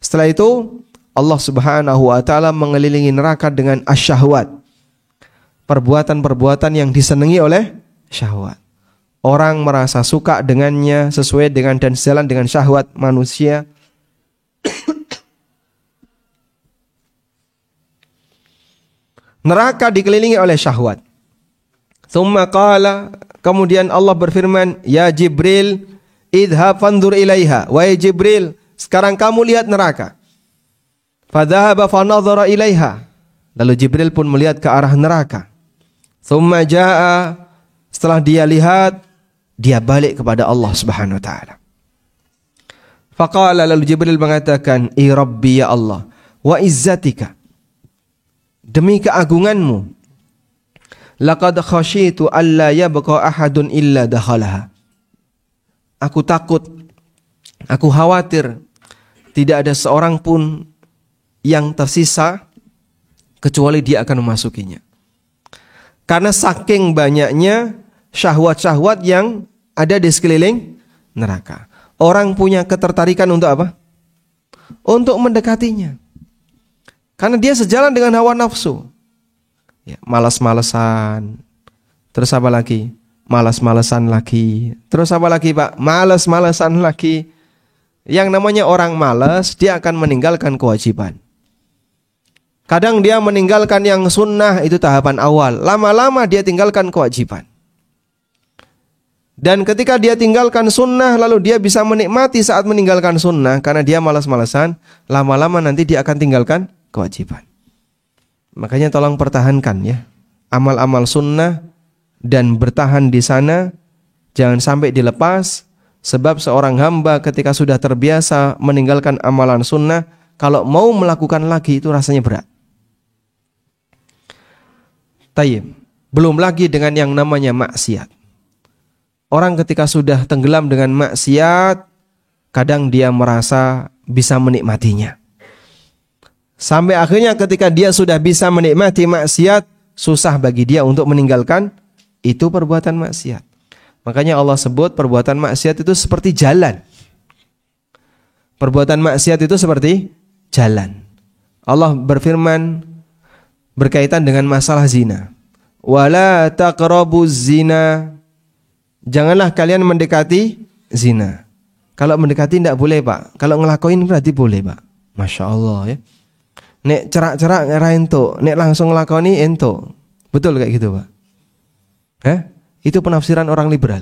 Setelah itu Allah Subhanahu wa Ta'ala mengelilingi neraka dengan asyahwat. Perbuatan-perbuatan yang disenangi oleh syahwat. Orang merasa suka dengannya sesuai dengan dan sejalan dengan syahwat manusia. Neraka dikelilingi oleh syahwat. Tsumma qala, kemudian Allah berfirman, Ya Jibril, idhab fandur ilaiha. Wahai Jibril, sekarang kamu lihat neraka. Fadhahaba fanadhara ilaiha. Lalu Jibril pun melihat ke arah neraka. Tsumma jaa, setelah dia lihat, dia balik kepada Allah Subhanahu wa Ta'ala. Faqala, lalu Jibril mengatakan, I Rabbi, ya Allah, wa izzatika, demi keagunganmu, laqad khasyitu alla yabqa ahadun illa dakhalaha. Aku takut, aku khawatir tidak ada seorang pun yang tersisa kecuali dia akan memasukinya. Karena saking banyaknya syahwat-syahwat yang ada di sekeliling neraka. Orang punya ketertarikan untuk apa? Untuk mendekatinya. Karena dia sejalan dengan hawa nafsu. Ya, malas-malesan. Terus apa lagi? Malas-malesan lagi. Terus apa lagi, Pak? Malas-malesan lagi. Yang namanya orang malas, dia akan meninggalkan kewajiban. Kadang dia meninggalkan yang sunnah, itu tahapan awal. Lama-lama dia tinggalkan kewajiban. Dan ketika dia tinggalkan sunnah, lalu dia bisa menikmati saat meninggalkan sunnah. Karena dia malas-malesan, lama-lama nanti dia akan tinggalkan kewajiban. Makanya tolong pertahankan ya amal-amal sunnah dan bertahan di sana. Jangan sampai dilepas. Sebab seorang hamba ketika sudah terbiasa meninggalkan amalan sunnah, kalau mau melakukan lagi itu rasanya berat. Tayyib. Belum lagi dengan yang namanya maksiat. Orang ketika sudah tenggelam dengan maksiat, kadang dia merasa bisa menikmatinya. Sampai akhirnya ketika dia sudah bisa menikmati maksiat, susah bagi dia untuk meninggalkan itu perbuatan maksiat. Makanya Allah sebut perbuatan maksiat itu seperti jalan. Perbuatan maksiat itu seperti jalan. Allah berfirman berkaitan dengan masalah zina. Wala taqrabuz zina. Janganlah kalian mendekati zina. Kalau mendekati tidak boleh, Pak. Kalau ngelakuin berarti boleh, Pak. Masya Allah ya. Nek cerak-cerak ngera ento, nek langsung ngelakoni ento. Betul kayak gitu, Pak? Itu penafsiran orang liberal.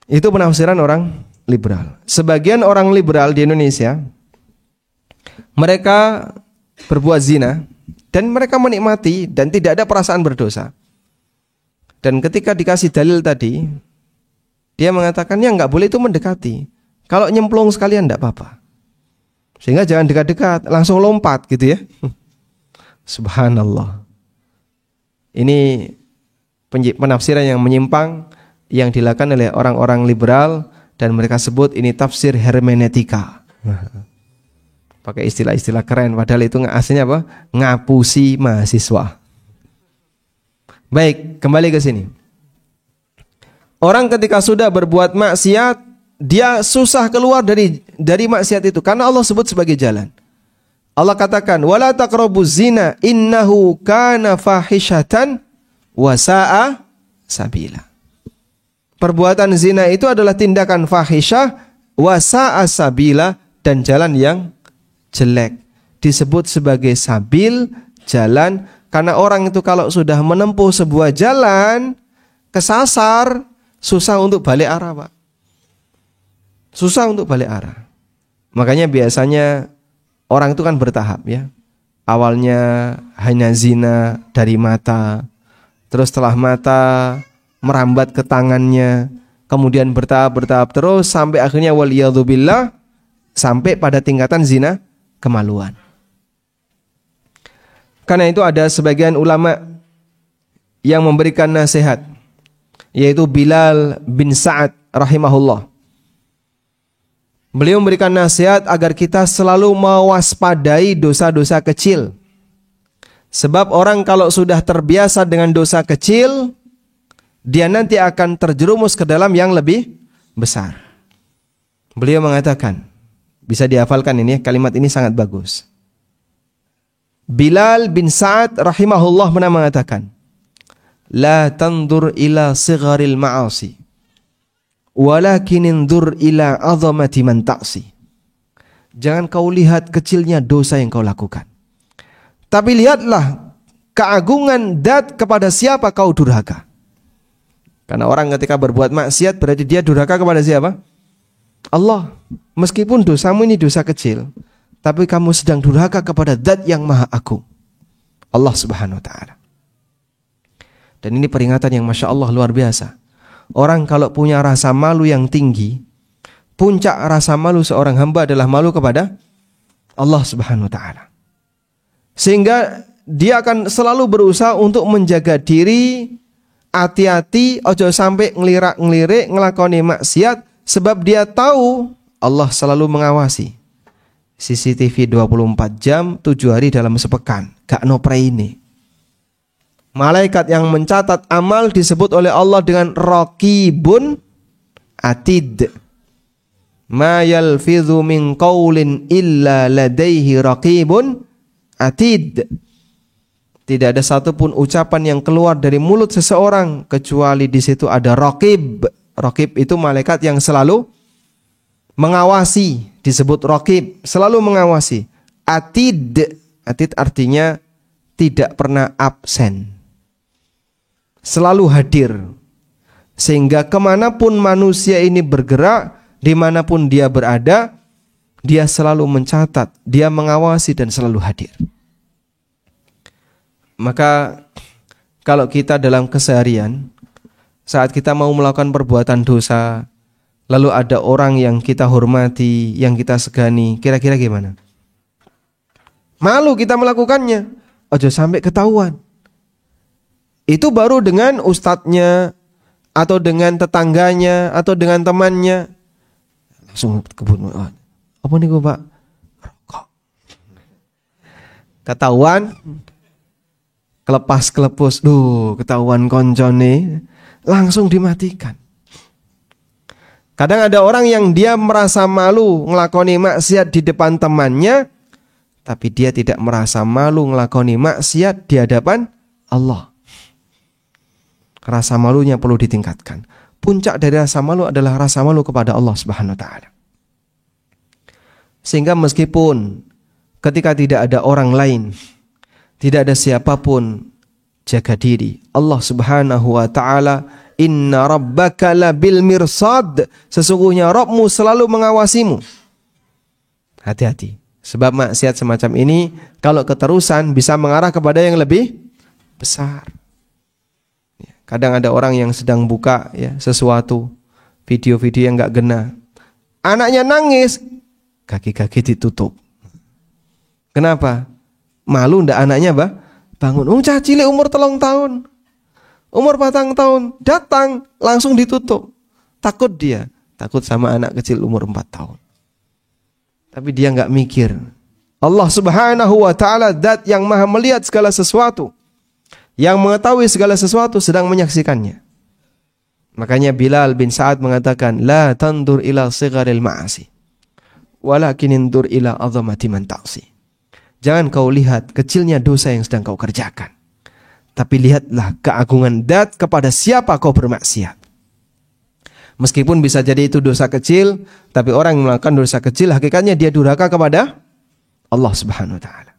Itu penafsiran orang liberal. Sebagian orang liberal di Indonesia, mereka berbuat zina dan mereka menikmati dan tidak ada perasaan berdosa. Dan ketika dikasih dalil tadi, dia mengatakan ya nggak boleh itu mendekati. Kalau nyemplung sekalian tidak apa-apa. Sehingga jangan dekat-dekat, langsung lompat gitu ya. Subhanallah. Ini penafsiran yang menyimpang yang dilakukan oleh orang-orang liberal dan mereka sebut ini tafsir hermeneutika. Pakai istilah-istilah keren padahal itu aslinya apa? Ngapusi mahasiswa. Baik, kembali ke sini. Orang ketika sudah berbuat maksiat, dia susah keluar dari maksiat itu karena Allah sebut sebagai jalan. Allah katakan wala taqrabuz zina innahu kana fahishatan wa sa'a sabila. Perbuatan zina itu adalah tindakan fahisyah wa sa'a sabila dan jalan yang jelek. Disebut sebagai sabil, jalan, karena orang itu kalau sudah menempuh sebuah jalan kesasar, susah untuk balik arah, Pak. Susah untuk balik arah. Makanya biasanya orang itu kan bertahap ya. Awalnya hanya zina dari mata, terus setelah mata merambat ke tangannya, kemudian bertahap terus sampai akhirnya waliyadzubillah sampai pada tingkatan zina kemaluan. Karena itu ada sebagian ulama yang memberikan nasihat, yaitu Bilal bin Sa'ad rahimahullah. Beliau memberikan nasihat agar kita selalu mewaspadai dosa-dosa kecil. Sebab orang kalau sudah terbiasa dengan dosa kecil, dia nanti akan terjerumus ke dalam yang lebih besar. Beliau mengatakan, bisa dihafalkan ini, kalimat ini sangat bagus. Bilal bin Sa'ad rahimahullah pernah mengatakan, la tandur ila sigharil ma'asi, walakin indur ila azamati man ta'si. Jangan kau lihat kecilnya dosa yang kau lakukan, tapi lihatlah keagungan dat kepada siapa kau durhaka. Karena orang ketika berbuat maksiat berarti dia durhaka kepada siapa? Allah. Meskipun dosamu ini dosa kecil, tapi kamu sedang durhaka kepada Dat yang Maha Agung, Allah Subhanahu wa taala. Dan ini peringatan yang Masya Allah luar biasa. Orang kalau punya rasa malu yang tinggi, puncak rasa malu seorang hamba adalah malu kepada Allah Subhanahu wa taala. Sehingga dia akan selalu berusaha untuk menjaga diri, hati-hati ojo sampai ngelirak-ngelirik ngelakoni maksiat, sebab dia tahu Allah selalu mengawasi. CCTV 24 jam 7 hari dalam sepekan, gak nopre ini. Malaikat yang mencatat amal disebut oleh Allah dengan raqibun atid. Ma yalfidhu min qaulin illa ladaihi raqibun atid. Tidak ada satupun ucapan yang keluar dari mulut seseorang kecuali di situ ada raqib. Raqib itu malaikat yang selalu mengawasi, disebut raqib, selalu mengawasi. Atid, atid artinya tidak pernah absen, selalu hadir. Sehingga kemanapun manusia ini bergerak, dimanapun dia berada, dia selalu mencatat, dia mengawasi dan selalu hadir. Maka kalau kita dalam keseharian, saat kita mau melakukan perbuatan dosa, lalu ada orang yang kita hormati, yang kita segani, kira-kira gimana? Malu kita melakukannya, ojo sampai ketahuan. Itu baru dengan ustadznya, atau dengan tetangganya, atau dengan temannya. Langsung kebun, apa nih Pak? Rokok. Ketahuan, kelepas-kelepus, ketahuan koncone, langsung dimatikan. Kadang ada orang yang dia merasa malu ngelakoni maksiat di depan temannya, tapi dia tidak merasa malu ngelakoni maksiat di hadapan Allah. Rasa malunya perlu ditingkatkan. Puncak dari rasa malu adalah rasa malu kepada Allah Subhanahu wa taala. Sehingga meskipun ketika tidak ada orang lain, tidak ada siapapun, jaga diri. Allah Subhanahu wa taala, inna rabbaka labil mirsad, sesungguhnya Rabbmu selalu mengawasimu. Hati-hati, sebab maksiat semacam ini kalau keterusan bisa mengarah kepada yang lebih besar. Kadang ada orang yang sedang buka sesuatu, video-video yang gak gena, anaknya nangis, kaki-kaki ditutup. Kenapa? Malu ndak anaknya bangun. Cah cilik umur 3 tahun, umur 4 tahun, datang langsung ditutup. Takut dia, takut sama anak kecil umur 4 tahun. Tapi dia nggak mikir. Allah Subhanahu wa taala zat yang maha melihat segala sesuatu, yang mengetahui segala sesuatu, sedang menyaksikannya. Makanya Bilal bin Sa'ad mengatakan, la tandur ila sigharil ma'asi, walakin indur ila azamati man ta'si. Jangan kau lihat kecilnya dosa yang sedang kau kerjakan, tapi lihatlah keagungan zat kepada siapa kau bermaksiat. Meskipun bisa jadi itu dosa kecil, tapi orang yang melakukan dosa kecil hakikatnya dia durhaka kepada Allah Subhanahu wa taala.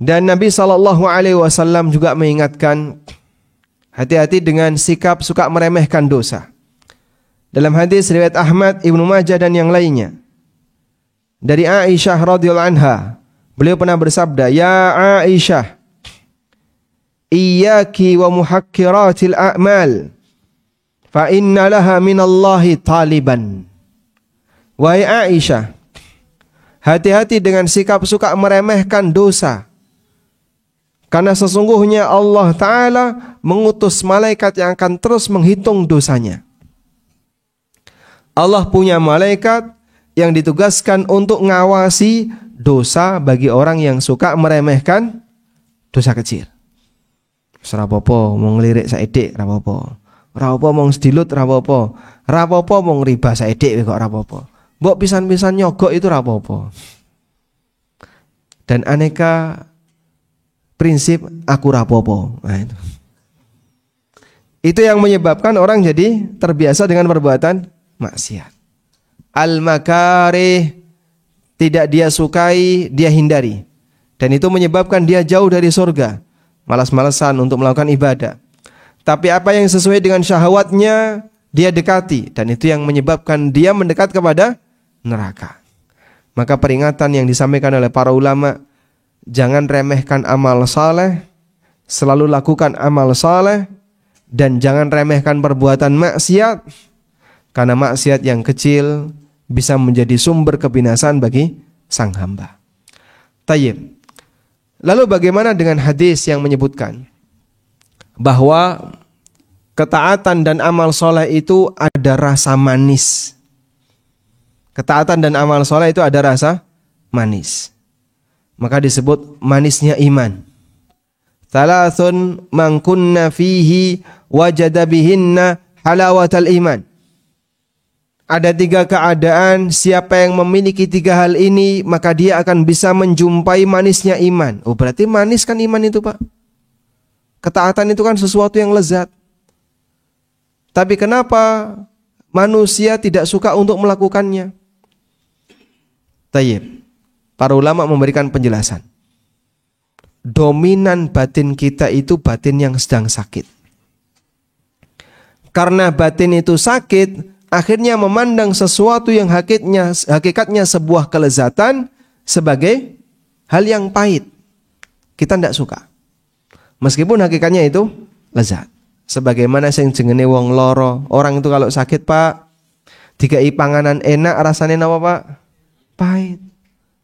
Dan Nabi SAW juga mengingatkan, hati-hati dengan sikap suka meremehkan dosa. Dalam hadis riwayat Ahmad, Ibnu Majah dan yang lainnya, dari Aisyah radhiyallahu anha, beliau pernah bersabda, ya Aisyah, iyyaki wa muhakkiratil a'mal, fa inna laha minallahi taliban. Wahai Aisyah, hati-hati dengan sikap suka meremehkan dosa, karena sesungguhnya Allah Ta'ala mengutus malaikat yang akan terus menghitung dosanya. Allah punya malaikat yang ditugaskan untuk ngawasi dosa bagi orang yang suka meremehkan dosa kecil. Rapopo mau ngelirik saedik, rapopo. Rapopo mau sedilut, rapopo. Rapopo mau ngriba saedik kok rapopo. Mbok pisan-pisan nyogok itu rapopo. Dan aneka prinsip aku rapopo. Nah, itu yang menyebabkan orang jadi terbiasa dengan perbuatan maksiat. Al-makarih, tidak dia sukai, dia hindari. Dan itu menyebabkan dia jauh dari surga, malas-malasan untuk melakukan ibadah. Tapi apa yang sesuai dengan syahwatnya, dia dekati. Dan itu yang menyebabkan dia mendekat kepada neraka. Maka peringatan yang disampaikan oleh para ulama, jangan remehkan amal saleh, selalu lakukan amal saleh, dan jangan remehkan perbuatan maksiat, karena maksiat yang kecil bisa menjadi sumber kebinasaan bagi sang hamba. Tayyib. Lalu bagaimana dengan hadis yang menyebutkan bahwa ketaatan dan amal soleh itu ada rasa manis. Ketaatan dan amal soleh itu ada rasa manis. Maka disebut manisnya iman. Thalathun man kunna fihi wajada bihinna halawatal iman. Ada 3 keadaan, siapa yang memiliki 3 hal ini, maka dia akan bisa menjumpai manisnya iman. Oh, berarti manis kan iman itu, Pak. Ketaatan itu kan sesuatu yang lezat. Tapi kenapa manusia tidak suka untuk melakukannya? Tayyib. Para ulama memberikan penjelasan. Dominan batin kita itu batin yang sedang sakit. Karena batin itu sakit, akhirnya memandang sesuatu yang hakikatnya sebuah kelezatan sebagai hal yang pahit. Kita tidak suka. Meskipun hakikatnya itu lezat. Sebagaimana sing jengene wong loro. Orang itu kalau sakit, Pak, dikai panganan enak, rasanya apa, Pak? Pahit.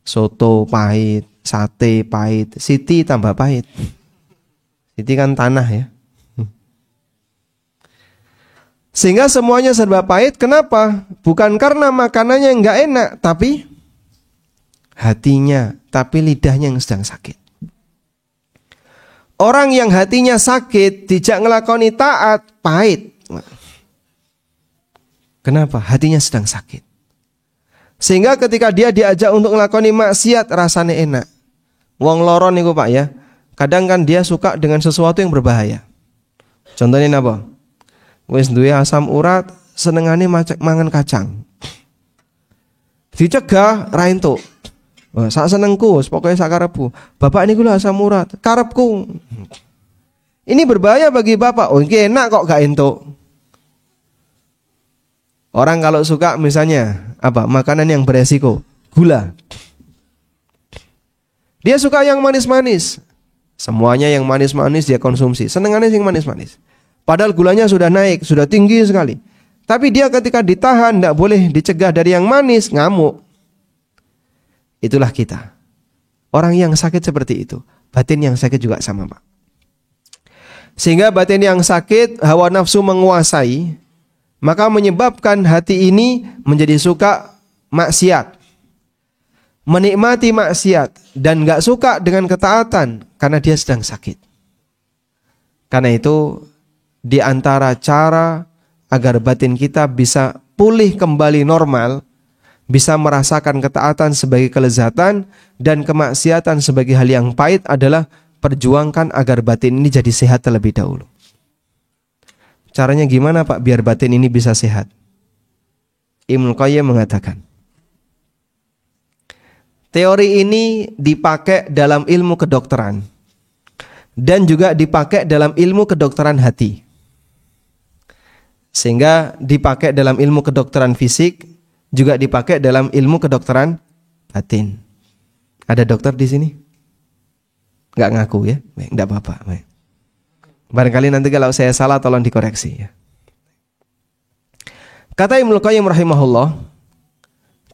Soto pahit, sate pahit, siti tambah pahit. Siti kan tanah ya. Sehingga semuanya serba pahit. Kenapa? Bukan karena makanannya enggak enak, tapi hatinya, tapi lidahnya yang sedang sakit. Orang yang hatinya sakit, dijak ngelakoni taat, pahit. Kenapa? Hatinya sedang sakit. Sehingga ketika dia diajak untuk ngelakoni maksiat, rasanya enak. Wong loron niku Pak ya. Kadang kan dia suka dengan sesuatu yang berbahaya. Contohnya apa? Wis duwe asam urat, senengane mangan kacang. Dicegah ra entuk. Sak senengku, pokoknya sak karepku. Bapak niku lho asam urat, karepku. Ini berbahaya bagi bapak. Oh, ini enak kok gak entuk. Orang kalau suka misalnya apa? Makanan yang beresiko, gula. Dia suka yang manis-manis. Semuanya yang manis-manis dia konsumsi. Senengannya yang manis-manis. Padahal gulanya sudah naik, sudah tinggi sekali. Tapi dia ketika ditahan, tidak boleh dicegah dari yang manis, ngamuk. Itulah kita. Orang yang sakit seperti itu. Batin yang sakit juga sama Pak. Sehingga batin yang sakit, hawa nafsu menguasai, maka menyebabkan hati ini menjadi suka maksiat. Menikmati maksiat dan gak suka dengan ketaatan karena dia sedang sakit. Karena itu di antara cara agar batin kita bisa pulih kembali normal, bisa merasakan ketaatan sebagai kelezatan dan kemaksiatan sebagai hal yang pahit adalah perjuangkan agar batin ini jadi sehat terlebih dahulu. Caranya gimana Pak biar batin ini bisa sehat? Ibnu Qayyim mengatakan, teori ini dipakai dalam ilmu kedokteran dan juga dipakai dalam ilmu kedokteran hati. Sehingga dipakai dalam ilmu kedokteran fisik, juga dipakai dalam ilmu kedokteran batin. Ada dokter di sini? Enggak ngaku ya? Enggak apa-apa. Barangkali nanti kalau saya salah tolong dikoreksi ya. Kata Ibnu Qayyim rahimahullah,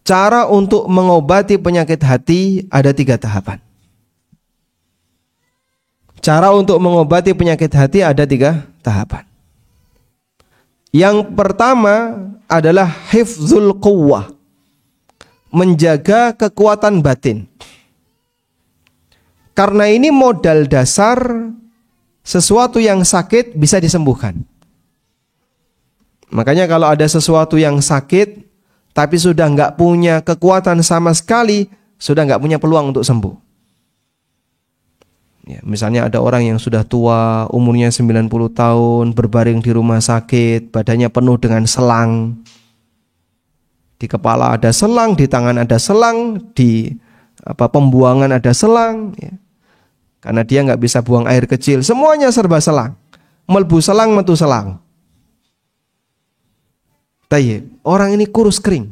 cara untuk mengobati penyakit hati ada 3 tahapan. Cara untuk mengobati penyakit hati ada 3 tahapan. Yang pertama adalah hifzul quwwah, menjaga kekuatan batin. Karena ini modal dasar sesuatu yang sakit bisa disembuhkan. Makanya kalau ada sesuatu yang sakit tapi sudah nggak punya kekuatan sama sekali, sudah nggak punya peluang untuk sembuh. Ya, misalnya ada orang yang sudah tua, umurnya 90 tahun, berbaring di rumah sakit, badannya penuh dengan selang. Di kepala ada selang, di tangan ada selang, di pembuangan ada selang. Ya. Karena dia nggak bisa buang air kecil, semuanya serba selang. Melbu selang, metu selang. Tayyib, orang ini kurus kering,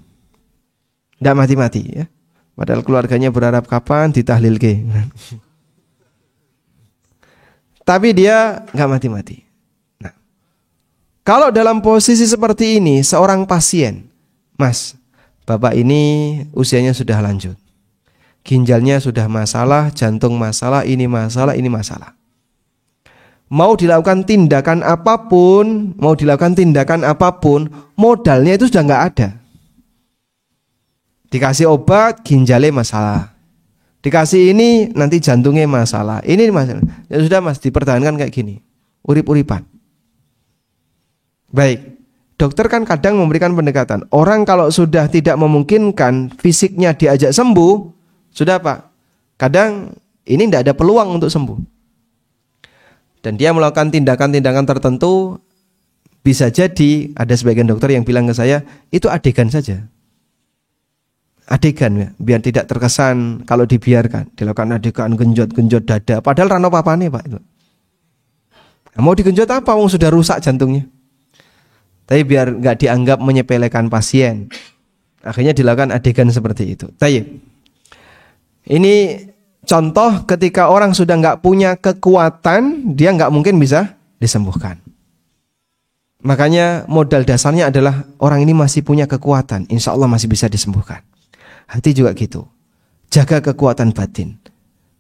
nggak mati-mati. Ya. Padahal keluarganya berharap kapan ditahlil ke. Tapi dia nggak mati-mati. Nah, kalau dalam posisi seperti ini, seorang pasien, Mas, Bapak ini usianya sudah lanjut, ginjalnya sudah masalah, jantung masalah, ini masalah, ini masalah. Mau dilakukan tindakan apapun, modalnya itu sudah nggak ada. Dikasih obat, ginjalnya masalah. Dikasih ini nanti jantungnya masalah. Ini masalah. Ya sudah Mas, dipertahankan kayak gini. Urip-uripan. Baik. Dokter kan kadang memberikan pendekatan. Orang kalau sudah tidak memungkinkan fisiknya diajak sembuh, sudah Pak. Kadang ini tidak ada peluang untuk sembuh. Dan dia melakukan tindakan-tindakan tertentu. Bisa jadi ada sebagian dokter yang bilang ke saya, itu adegan saja. Adegan ya, biar tidak terkesan kalau dibiarkan dilakukan adegan genjot dada, padahal rano papane Pak itu. Nah, mau digenjot apa? Wong sudah rusak jantungnya. Tapi biar nggak dianggap menyepelekan pasien, akhirnya dilakukan adegan seperti itu. Tayyib. Ini contoh ketika orang sudah nggak punya kekuatan, dia nggak mungkin bisa disembuhkan. Makanya modal dasarnya adalah orang ini masih punya kekuatan, insya Allah masih bisa disembuhkan. Hati juga gitu. Jaga kekuatan batin.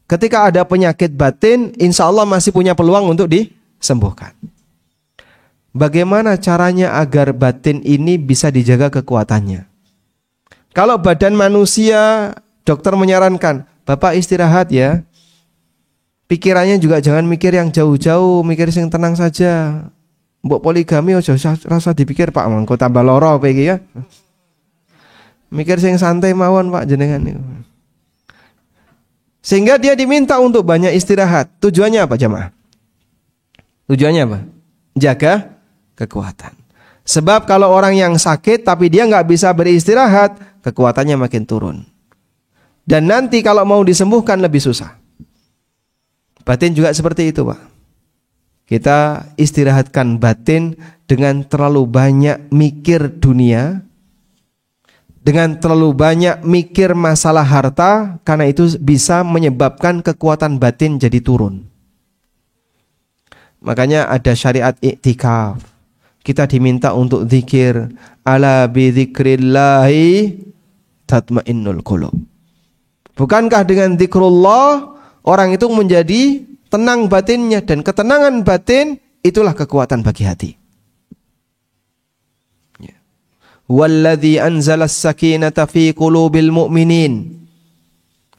Ketika ada penyakit batin, insya Allah masih punya peluang untuk disembuhkan. Bagaimana caranya agar batin ini bisa dijaga kekuatannya? Kalau badan manusia dokter menyarankan, Bapak istirahat ya. Pikirannya juga jangan mikir yang jauh-jauh, mikir yang tenang saja. Mbok poligami aja rasa dipikir Pak, mangko tambah loro apa iki ya. Mikir sing santai mawon Pak jenengan niku. Sehingga dia diminta untuk banyak istirahat. Tujuannya apa jemaah? Tujuannya apa? Jaga kekuatan. Sebab kalau orang yang sakit tapi dia nggak bisa beristirahat, kekuatannya makin turun. Dan nanti kalau mau disembuhkan lebih susah. Batin juga seperti itu Pak. Kita istirahatkan batin dengan terlalu banyak mikir dunia, dengan terlalu banyak mikir masalah harta, karena itu bisa menyebabkan kekuatan batin jadi turun. Makanya ada syariat iktikaf. Kita diminta untuk zikir, ala bi dzikrillahi tatmainnul qulub. Bukankah dengan zikrullah orang itu menjadi tenang batinnya, dan ketenangan batin itulah kekuatan bagi hati. Walladzi anzalas sakinata fi qulubil mu'minin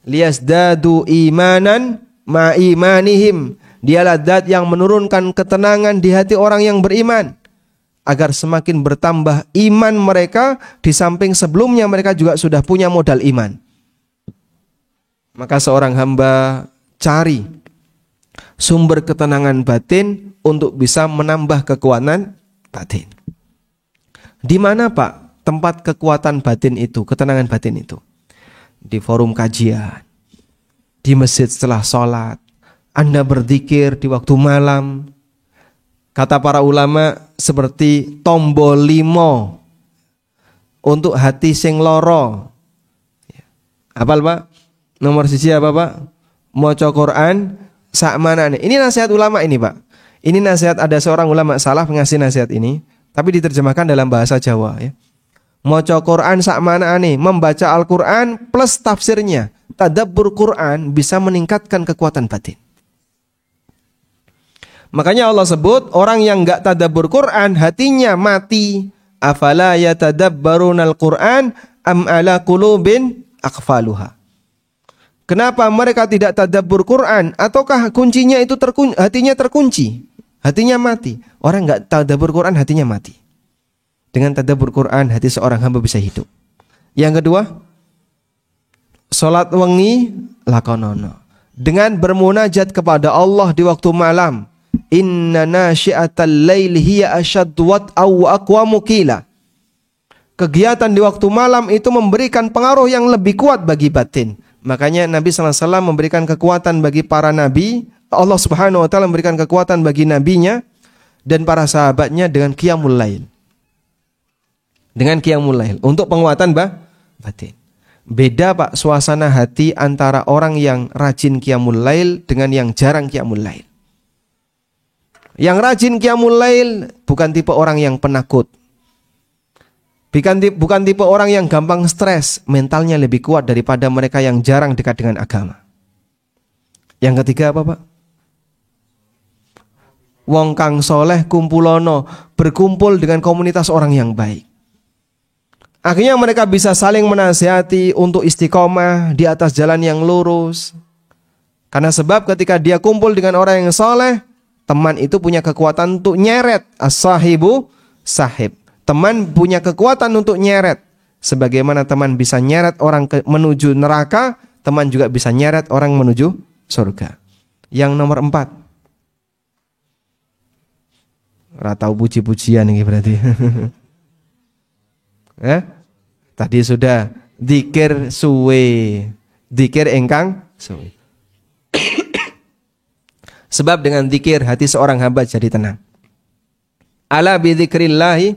liyazdadu imanan ma imanihim. Dialah zat yang menurunkan ketenangan di hati orang yang beriman agar semakin bertambah iman mereka, di samping sebelumnya mereka juga sudah punya modal iman. Maka seorang hamba cari sumber ketenangan batin untuk bisa menambah kekuatan batin. Di mana Pak tempat kekuatan batin itu, ketenangan batin itu? Di forum kajian, di masjid setelah sholat, Anda berzikir di waktu malam. Kata para ulama seperti tombol limo untuk hati sing loro. Apal Pak? Nomor siji apa Pak? Maca Quran sak manane. Ini nasihat ulama ini Pak. Ini nasihat, ada seorang ulama salaf ngasih nasihat ini, tapi diterjemahkan dalam bahasa Jawa ya. Maca Quran sak manane, membaca Al-Quran plus tafsirnya. Tadabbur Quran bisa meningkatkan kekuatan batin. Makanya Allah sebut orang yang enggak tadabbur Quran hatinya mati. Afala yatadabbarunal Quran am ala qulubin aqfaluha. Kenapa mereka tidak tadabbur Quran? Ataukah kuncinya itu hatinya terkunci? Hatinya mati. Orang enggak tadabbur Quran hatinya mati. Dengan tadabbur Quran hati seorang hamba bisa hidup. Yang kedua, salat wengi lakonono. Dengan bermunajat kepada Allah di waktu malam. Inna nasyi'atal lail hiya asyaddu wat'aw wa aqwamu qila. Kegiatan di waktu malam itu memberikan pengaruh yang lebih kuat bagi batin. Makanya Nabi SAW memberikan kekuatan bagi para nabi. Allah Subhanahu wa ta'ala memberikan kekuatan bagi nabinya dan para sahabatnya dengan qiyamul lail. Dengan qiyamul lail untuk penguatan batin. Beda Pak suasana hati antara orang yang rajin qiyamul lail dengan yang jarang qiyamul lail. Yang rajin qiyamul lail bukan tipe orang yang penakut. Bukan tipe orang yang gampang stres, mentalnya lebih kuat daripada mereka yang jarang dekat dengan agama. Yang ketiga apa Pak? Wong kang soleh kumpulono, berkumpul dengan komunitas orang yang baik. Akhirnya mereka bisa saling menasihati untuk istiqomah di atas jalan yang lurus. Karena sebab ketika dia kumpul dengan orang yang soleh, teman itu punya kekuatan untuk nyeret. As-sahibu sahib. Teman punya kekuatan untuk nyeret. Sebagaimana teman bisa nyeret orang menuju neraka, teman juga bisa nyeret orang menuju surga. Yang nomor 4. Ratau puji-pujian ini berarti. Tadi sudah dzikir suwe, dzikir engkang suwe. Sebab dengan dzikir hati seorang hamba jadi tenang. Ala bi dzikrillahi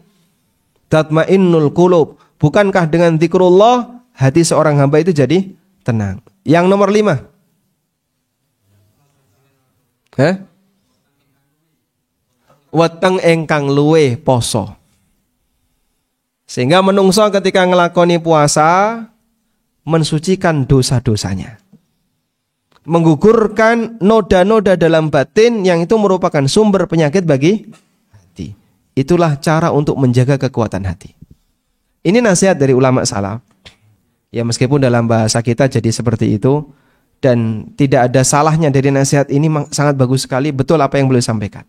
tatmainnul qulub. Bukankah dengan zikrullah hati seorang hamba itu jadi tenang? Yang nomor 5. Weteng engkang luwe poso. Sehingga menungso ketika ngelakoni puasa mensucikan dosa-dosanya. Menggugurkan noda-noda dalam batin yang itu merupakan sumber penyakit bagi hati. Itulah cara untuk menjaga kekuatan hati. Ini nasihat dari ulama salaf Ya meskipun dalam bahasa kita jadi seperti itu, dan tidak ada salahnya dari nasihat ini, sangat bagus sekali, betul apa yang beliau sampaikan.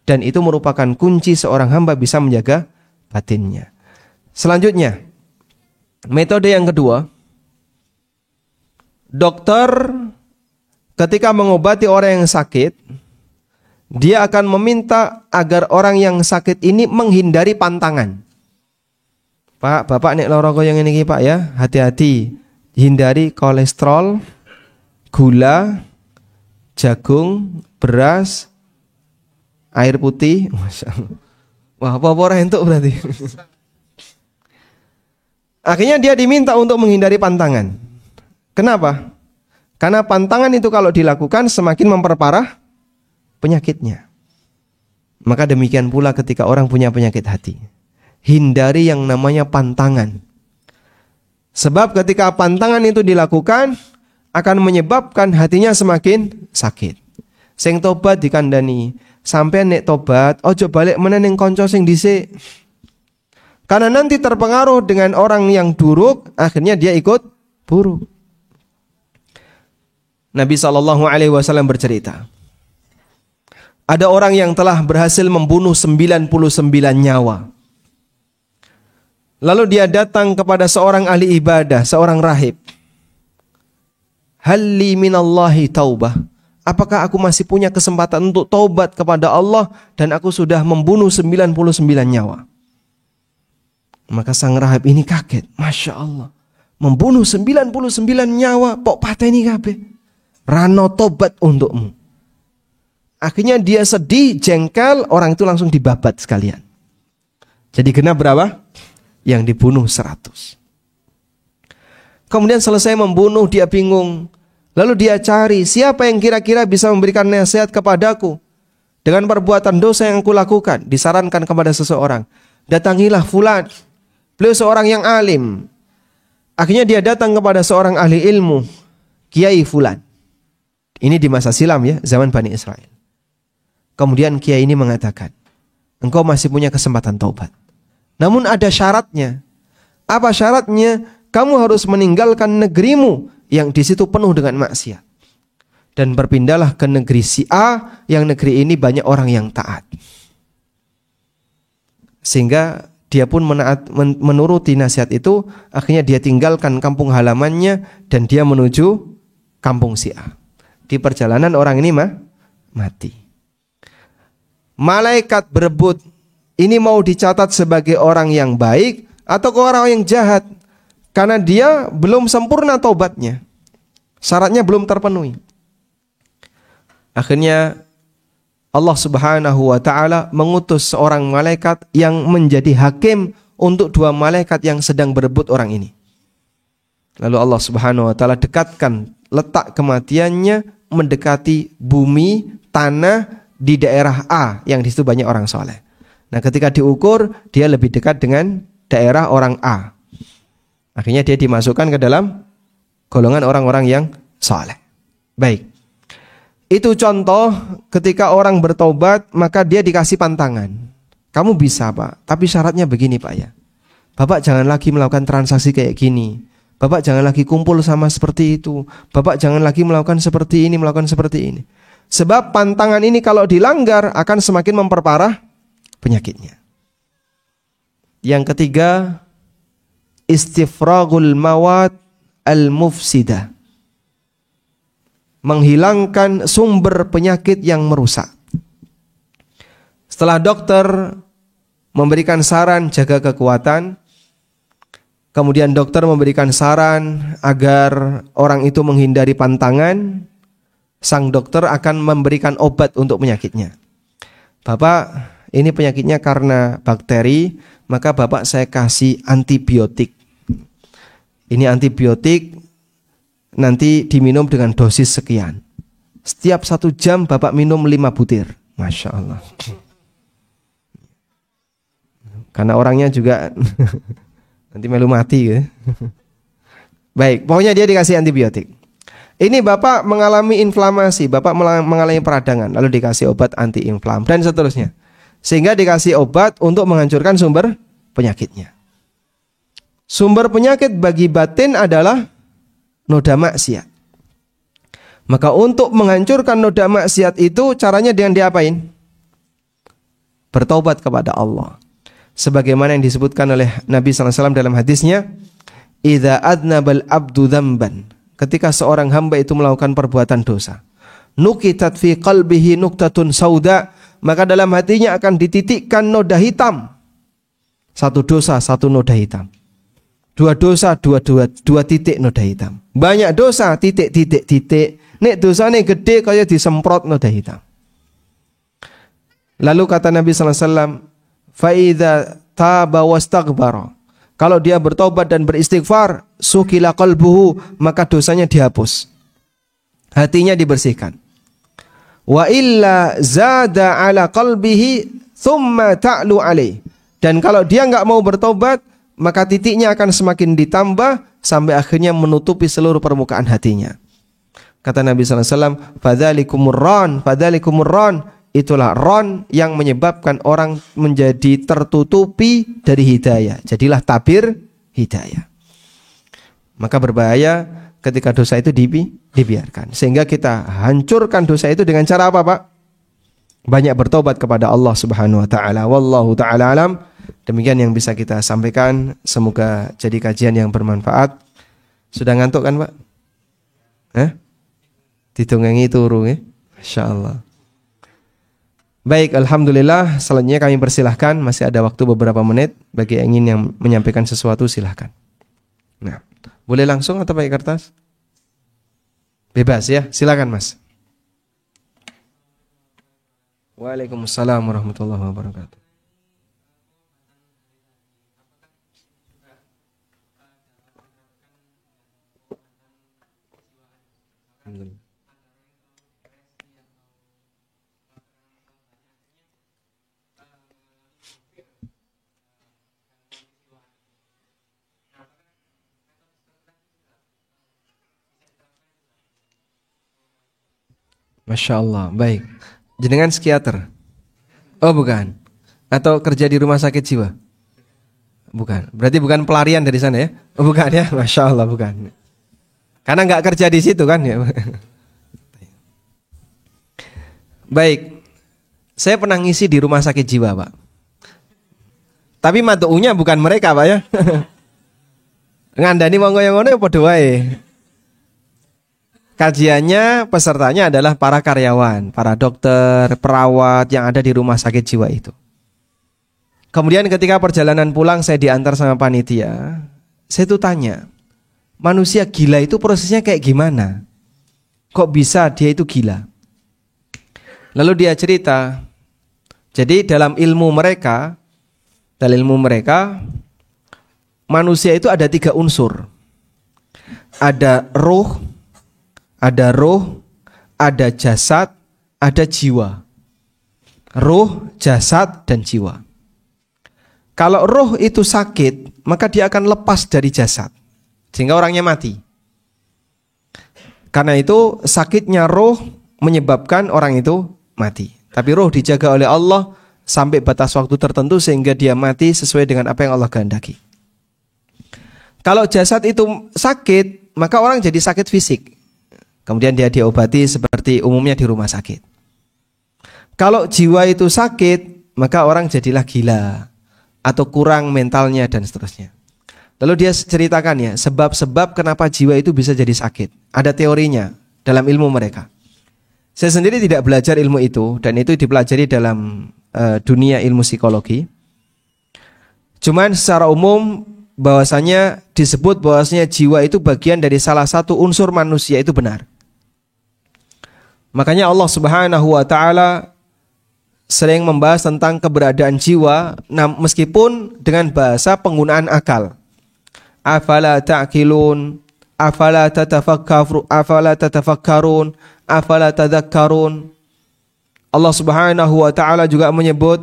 Dan itu merupakan kunci seorang hamba bisa menjaga batinnya. Selanjutnya, metode yang kedua, dokter ketika mengobati orang yang sakit, dia akan meminta agar orang yang sakit ini menghindari pantangan. Pak, bapak nek lara koyo ngene iki Pak ya, hati-hati, hindari kolesterol, gula, jagung, beras, air putih. Masya Allah. Wah, apa-apa ora entuk berarti. Akhirnya dia diminta untuk menghindari pantangan. Kenapa? Karena pantangan itu kalau dilakukan semakin memperparah penyakitnya. Maka demikian pula ketika orang punya penyakit hati, hindari yang namanya pantangan. Sebab ketika pantangan itu dilakukan akan menyebabkan hatinya semakin sakit. Sing tobat dikandani, sampai nek tobat ojo balik meneh ning kanca sing dhisik. Karena nanti terpengaruh dengan orang yang buruk, akhirnya dia ikut buruk. Nabi SAW bercerita, ada orang yang telah berhasil membunuh 99 nyawa. Lalu dia datang kepada seorang ahli ibadah, seorang rahib. Halli minallahi taubah. Apakah aku masih punya kesempatan untuk taubat kepada Allah dan aku sudah membunuh 99 nyawa? Maka sang rahib ini kaget. Masya Allah. Membunuh 99 nyawa, pok pateni kabeh. Rano tobat untukmu. Akhirnya dia sedih, jengkel, orang itu langsung dibabat sekalian. Jadi genap berapa? Yang dibunuh 100. Kemudian selesai membunuh, dia bingung. Lalu dia cari siapa yang kira-kira bisa memberikan nasihat kepadaku dengan perbuatan dosa yang aku lakukan. Disarankan kepada seseorang, datangilah fulan, beliau seorang yang alim. Akhirnya dia datang kepada seorang ahli ilmu, Kiai fulan. Ini di masa silam ya, zaman Bani Israel. Kemudian Kiai ini mengatakan, engkau masih punya kesempatan taubat. Namun ada syaratnya. Apa syaratnya? Kamu harus meninggalkan negerimu yang di situ penuh dengan maksiat. Dan berpindahlah ke negeri si A, yang negeri ini banyak orang yang taat. Sehingga dia pun menuruti nasihat itu. Akhirnya dia tinggalkan kampung halamannya dan dia menuju kampung si A. Di perjalanan orang ini mati. Malaikat berebut, ini mau dicatat sebagai orang yang baik atau orang yang jahat, karena dia belum sempurna taubatnya, syaratnya belum terpenuhi. Akhirnya Allah Subhanahu wa ta'ala mengutus seorang malaikat yang menjadi hakim untuk dua malaikat yang sedang berebut orang ini. Lalu Allah Subhanahu wa ta'ala dekatkan letak kematiannya mendekati bumi, tanah di daerah A yang di situ banyak orang soleh. Nah, ketika diukur, dia lebih dekat dengan daerah orang A. Akhirnya dia dimasukkan ke dalam golongan orang-orang yang soleh. Baik. Itu contoh ketika orang bertobat, maka dia dikasih pantangan. Kamu bisa Pak, tapi syaratnya begini Pak ya. Bapak jangan lagi melakukan transaksi kayak gini. Bapak jangan lagi kumpul sama seperti itu. Bapak jangan lagi melakukan seperti ini, melakukan seperti ini. Sebab pantangan ini kalau dilanggar akan semakin memperparah penyakitnya. Yang ketiga, istifragul mawad al-mufsidah. Menghilangkan sumber penyakit yang merusak. Setelah dokter memberikan saran jaga kekuatan, kemudian dokter memberikan saran agar orang itu menghindari pantangan, sang dokter akan memberikan obat untuk penyakitnya. Bapak, ini penyakitnya karena bakteri, maka Bapak saya kasih antibiotik. Ini antibiotik nanti diminum dengan dosis sekian. Setiap 1 jam Bapak minum 5 butir. Masya Allah. Karena orangnya juga nanti melu mati ya. Baik, pokoknya dia dikasih antibiotik. Ini Bapak mengalami inflamasi, Bapak mengalami peradangan, lalu dikasih obat anti-inflam dan seterusnya. Sehingga dikasih obat untuk menghancurkan sumber penyakitnya. Sumber penyakit bagi batin adalah noda maksiat. Maka untuk menghancurkan noda maksiat itu caranya dengan diapain? Bertaubat kepada Allah. Sebagaimana yang disebutkan oleh Nabi SAW dalam hadisnya, idza adnabal abdu dzamban, ketika seorang hamba itu melakukan perbuatan dosa, nukitat fi qalbihi nuktatun sauda, maka dalam hatinya akan dititikkan noda hitam. Satu dosa, satu noda hitam. Dua dosa, dua titik noda hitam. Banyak dosa, titik. Nek dosane gede kaya disemprot noda hitam. Lalu kata Nabi SAW, fa idza taba wastaghfara, kalau dia bertobat dan beristighfar, sukila qalbuhu, maka dosanya dihapus, hatinya dibersihkan. Wa illa zada ala qalbihi thumma ta'lu alaih, dan kalau dia enggak mau bertobat, maka titiknya akan semakin ditambah sampai akhirnya menutupi seluruh permukaan hatinya. Kata Nabi SAW, fadzalikumur ran, itulah ron yang menyebabkan orang menjadi tertutupi dari hidayah. Jadilah tabir hidayah. Maka berbahaya ketika dosa itu dibiarkan. Sehingga kita hancurkan dosa itu dengan cara apa, Pak? Banyak bertobat kepada Allah Subhanahu wa taala. Wallahu taala alam. Demikian yang bisa kita sampaikan. Semoga jadi kajian yang bermanfaat. Sudah ngantuk kan, Pak? Ditunggangi turu ya. Masyaallah. Baik, alhamdulillah. Selanjutnya kami persilahkan, masih ada waktu beberapa menit bagi yang ingin menyampaikan sesuatu, silahkan. Nah, boleh langsung atau pakai kertas? Bebas ya, silakan Mas. Waalaikumsalam warahmatullahi wabarakatuh. Alhamdulillah. Masya Allah, baik. Jenengan psikiater? Oh bukan. Atau kerja di rumah sakit jiwa? Bukan. Berarti bukan pelarian dari sana ya? Oh bukan ya, Masya Allah bukan. Karena nggak kerja di situ kan ya. Baik. Saya pernah ngisi di rumah sakit jiwa, Pak. Tapi matu'unya bukan mereka, Pak ya. Ngandani monggo yang ngono ya padha wae. Kajiannya, pesertanya adalah para karyawan, para dokter, perawat yang ada di rumah sakit jiwa itu. Kemudian ketika perjalanan pulang saya diantar sama panitia. Saya tuh tanya, manusia gila itu prosesnya kayak gimana? Kok bisa dia itu gila? Lalu dia cerita, jadi dalam ilmu mereka, manusia itu ada 3 unsur. Ada ruh, ada jasad, ada jiwa. Ruh, jasad, dan jiwa. Kalau ruh itu sakit, maka dia akan lepas dari jasad, sehingga orangnya mati. Karena itu sakitnya ruh menyebabkan orang itu mati. Tapi ruh dijaga oleh Allah sampai batas waktu tertentu sehingga dia mati sesuai dengan apa yang Allah kehendaki. Kalau jasad itu sakit, maka orang jadi sakit fisik. Kemudian dia diobati seperti umumnya di rumah sakit. Kalau jiwa itu sakit, maka orang jadilah gila atau kurang mentalnya dan seterusnya. Lalu dia ceritakan ya, sebab-sebab kenapa jiwa itu bisa jadi sakit. Ada teorinya dalam ilmu mereka. Saya sendiri tidak belajar ilmu itu, dan itu dipelajari dalam dunia ilmu psikologi. Cuman secara umum bahwasanya disebut bahwasanya jiwa itu bagian dari salah satu unsur manusia, itu benar. Makanya Allah Subhanahu wa taala sering membahas tentang keberadaan jiwa, meskipun dengan bahasa penggunaan akal. Afala ta'qilun, afala tatafakkarun, afala tadhakkarun. Allah Subhanahu wa taala juga menyebut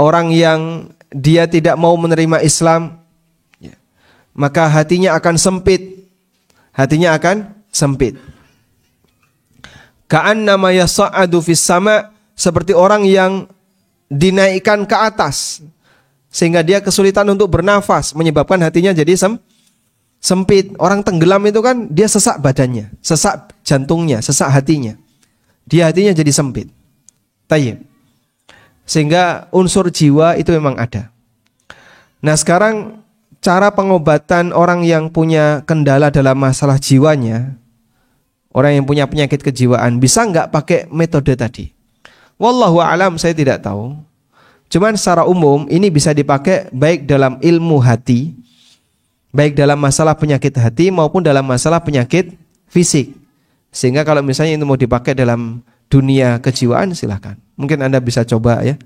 orang yang dia tidak mau menerima Islam, maka hatinya akan sempit. Hatinya akan sempit. Ka'annama yas'adu fis sama', seperti orang yang dinaikkan ke atas. sehingga dia kesulitan untuk bernafas, menyebabkan hatinya jadi sempit. Orang tenggelam itu kan dia sesak badannya, sesak jantungnya, sesak hatinya. Dia hatinya jadi sempit. Tayyib. Sehingga unsur jiwa itu memang ada. Nah sekarang cara pengobatan orang yang punya kendala dalam masalah jiwanya, orang yang punya penyakit kejiwaan, bisa nggak pakai metode tadi? Wallahu a'lam, saya tidak tahu. Cuman secara umum ini bisa dipakai baik dalam ilmu hati, baik dalam masalah penyakit hati maupun dalam masalah penyakit fisik. Sehingga kalau misalnya itu mau dipakai dalam dunia kejiwaan, silahkan. Mungkin Anda bisa coba ya.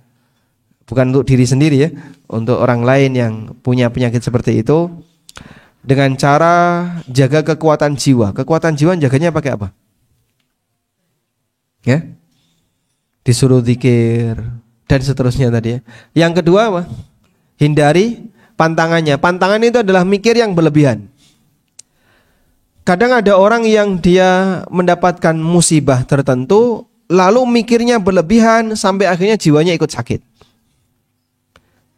Bukan untuk diri sendiri ya, untuk orang lain yang punya penyakit seperti itu, dengan cara jaga kekuatan jiwa. Kekuatan jiwa jaganya pakai apa? Ya, disuruh zikir dan seterusnya tadi ya. Yang kedua apa? Hindari pantangannya. Pantangan itu adalah mikir yang berlebihan. Kadang ada orang yang dia mendapatkan musibah tertentu, lalu mikirnya berlebihan sampai akhirnya jiwanya ikut sakit.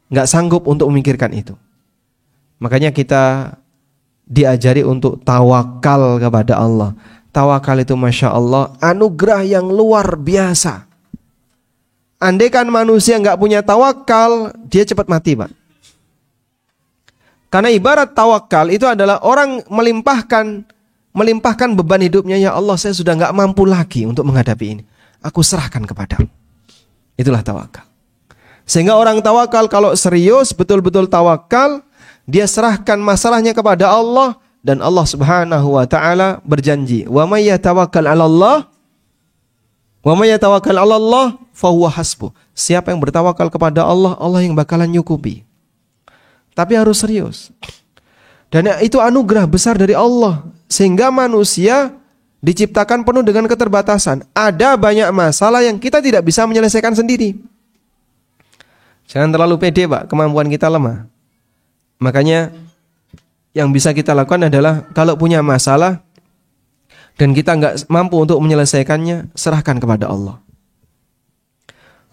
Nggak sanggup untuk memikirkan itu. Makanya kita diajari untuk tawakal kepada Allah. Tawakal itu Masya Allah anugerah yang luar biasa. Andai kan manusia nggak punya tawakal, dia cepat mati, Pak. Karena ibarat tawakal itu adalah orang melimpahkan beban hidupnya. Ya Allah, saya sudah nggak mampu lagi untuk menghadapi ini. Aku serahkan kepadamu. Itulah tawakal. Sehingga orang tawakal kalau serius, betul-betul tawakal, dia serahkan masalahnya kepada Allah, dan Allah Subhanahu wa taala berjanji, "Wa may yatawakkal 'alallah fahuwa hasbuh." Siapa yang bertawakal kepada Allah, Allah yang bakalan nyukupi. Tapi harus serius. Dan itu anugerah besar dari Allah, sehingga manusia diciptakan penuh dengan keterbatasan. Ada banyak masalah yang kita tidak bisa menyelesaikan sendiri. Jangan terlalu pede, Pak, kemampuan kita lemah. Makanya yang bisa kita lakukan adalah kalau punya masalah dan kita nggak mampu untuk menyelesaikannya, serahkan kepada Allah.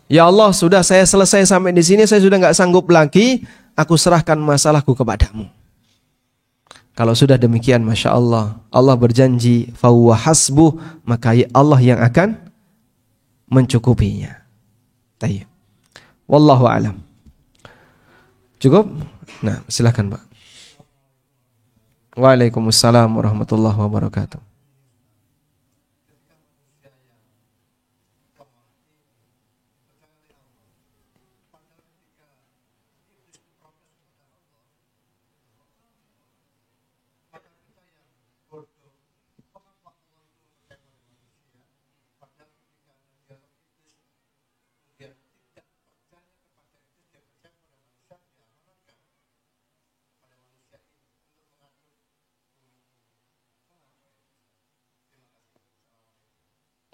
Ya Allah, sudah saya selesai sampai di sini, saya sudah nggak sanggup lagi, aku serahkan masalahku kepadamu. Kalau sudah demikian, Masya Allah, Allah berjanji, fahuwa hasbuh, maka Allah yang akan mencukupinya. Tayyib. Wallahu a'lam. Cukup? Nah, silakan, Pak. Waalaikumsalam warahmatullahi wabarakatuh.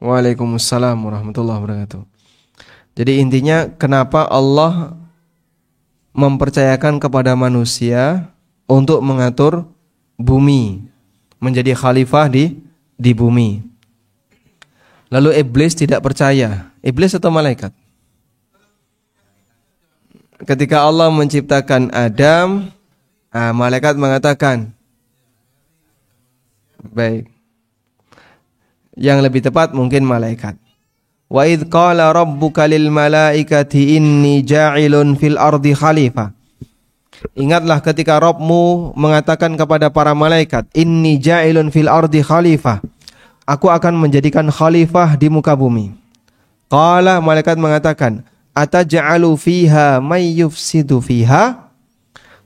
Waalaikumsalam warahmatullahi wabarakatuh. Jadi intinya kenapa Allah mempercayakan kepada manusia untuk mengatur bumi, menjadi khalifah di bumi. Lalu iblis tidak percaya. Iblis atau malaikat? Ketika Allah menciptakan Adam, malaikat mengatakan, baik. Yang lebih tepat mungkin malaikat. Wa idh qala rabbuka lil malaikati inni ja'ilun fil ardi khalifah. Ingatlah ketika Rabbmu mengatakan kepada para malaikat, inni ja'ilun fil ardi khalifah. Aku akan menjadikan khalifah di muka bumi. Qala, malaikat mengatakan, ataj'alu fiha may yufsidu fiha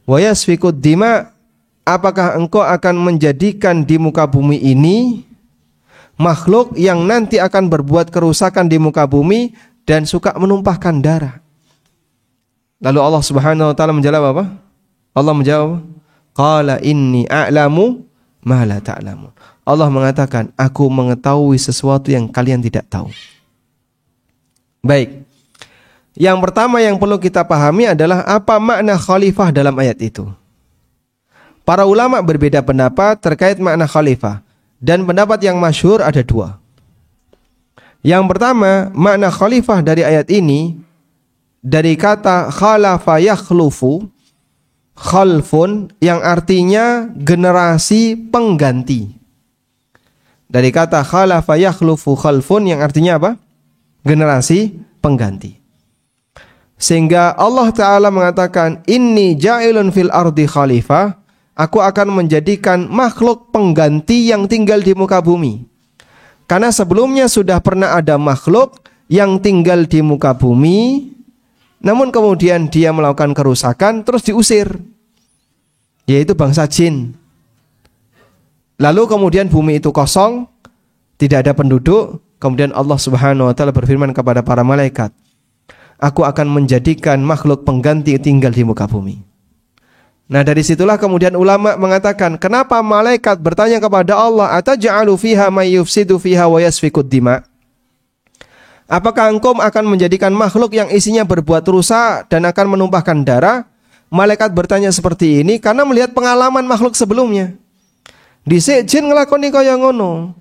wa yasfikud dima. Apakah engkau akan menjadikan di muka bumi ini makhluk yang nanti akan berbuat kerusakan di muka bumi dan suka menumpahkan darah? Lalu Allah Subhanahu wa taala menjawab apa? Allah menjawab, qala inni a'lamu ma la ta'lamun. Allah mengatakan, aku mengetahui sesuatu yang kalian tidak tahu. Baik. Yang pertama yang perlu kita pahami adalah apa makna khalifah dalam ayat itu. Para ulama berbeda pendapat terkait makna khalifah. Dan pendapat yang masyhur ada dua. Yang pertama, makna khalifah dari ayat ini dari kata khalafa yakhlufu, khalfun, yang artinya generasi pengganti. Dari kata khalafa yakhlufu khalfun, yang artinya apa? Generasi pengganti. Sehingga Allah Ta'ala mengatakan, inni ja'ilun fil ardi khalifah, aku akan menjadikan makhluk pengganti yang tinggal di muka bumi. Karena sebelumnya sudah pernah ada makhluk yang tinggal di muka bumi, namun kemudian dia melakukan kerusakan, terus diusir, yaitu bangsa jin. Lalu kemudian bumi itu kosong, tidak ada penduduk. Kemudian Allah Subhanahu wa Ta'ala berfirman kepada para malaikat, aku akan menjadikan makhluk pengganti tinggal di muka bumi. Nah, dari situlah kemudian ulama mengatakan, kenapa malaikat bertanya kepada Allah, ataj'alu fiha may yufsidu fiha wa yasfikud dima? Apakah engkau akan menjadikan makhluk yang isinya berbuat rusak dan akan menumpahkan darah? Malaikat bertanya seperti ini karena melihat pengalaman makhluk sebelumnya. Dhisik jin nglakoni kaya ngono.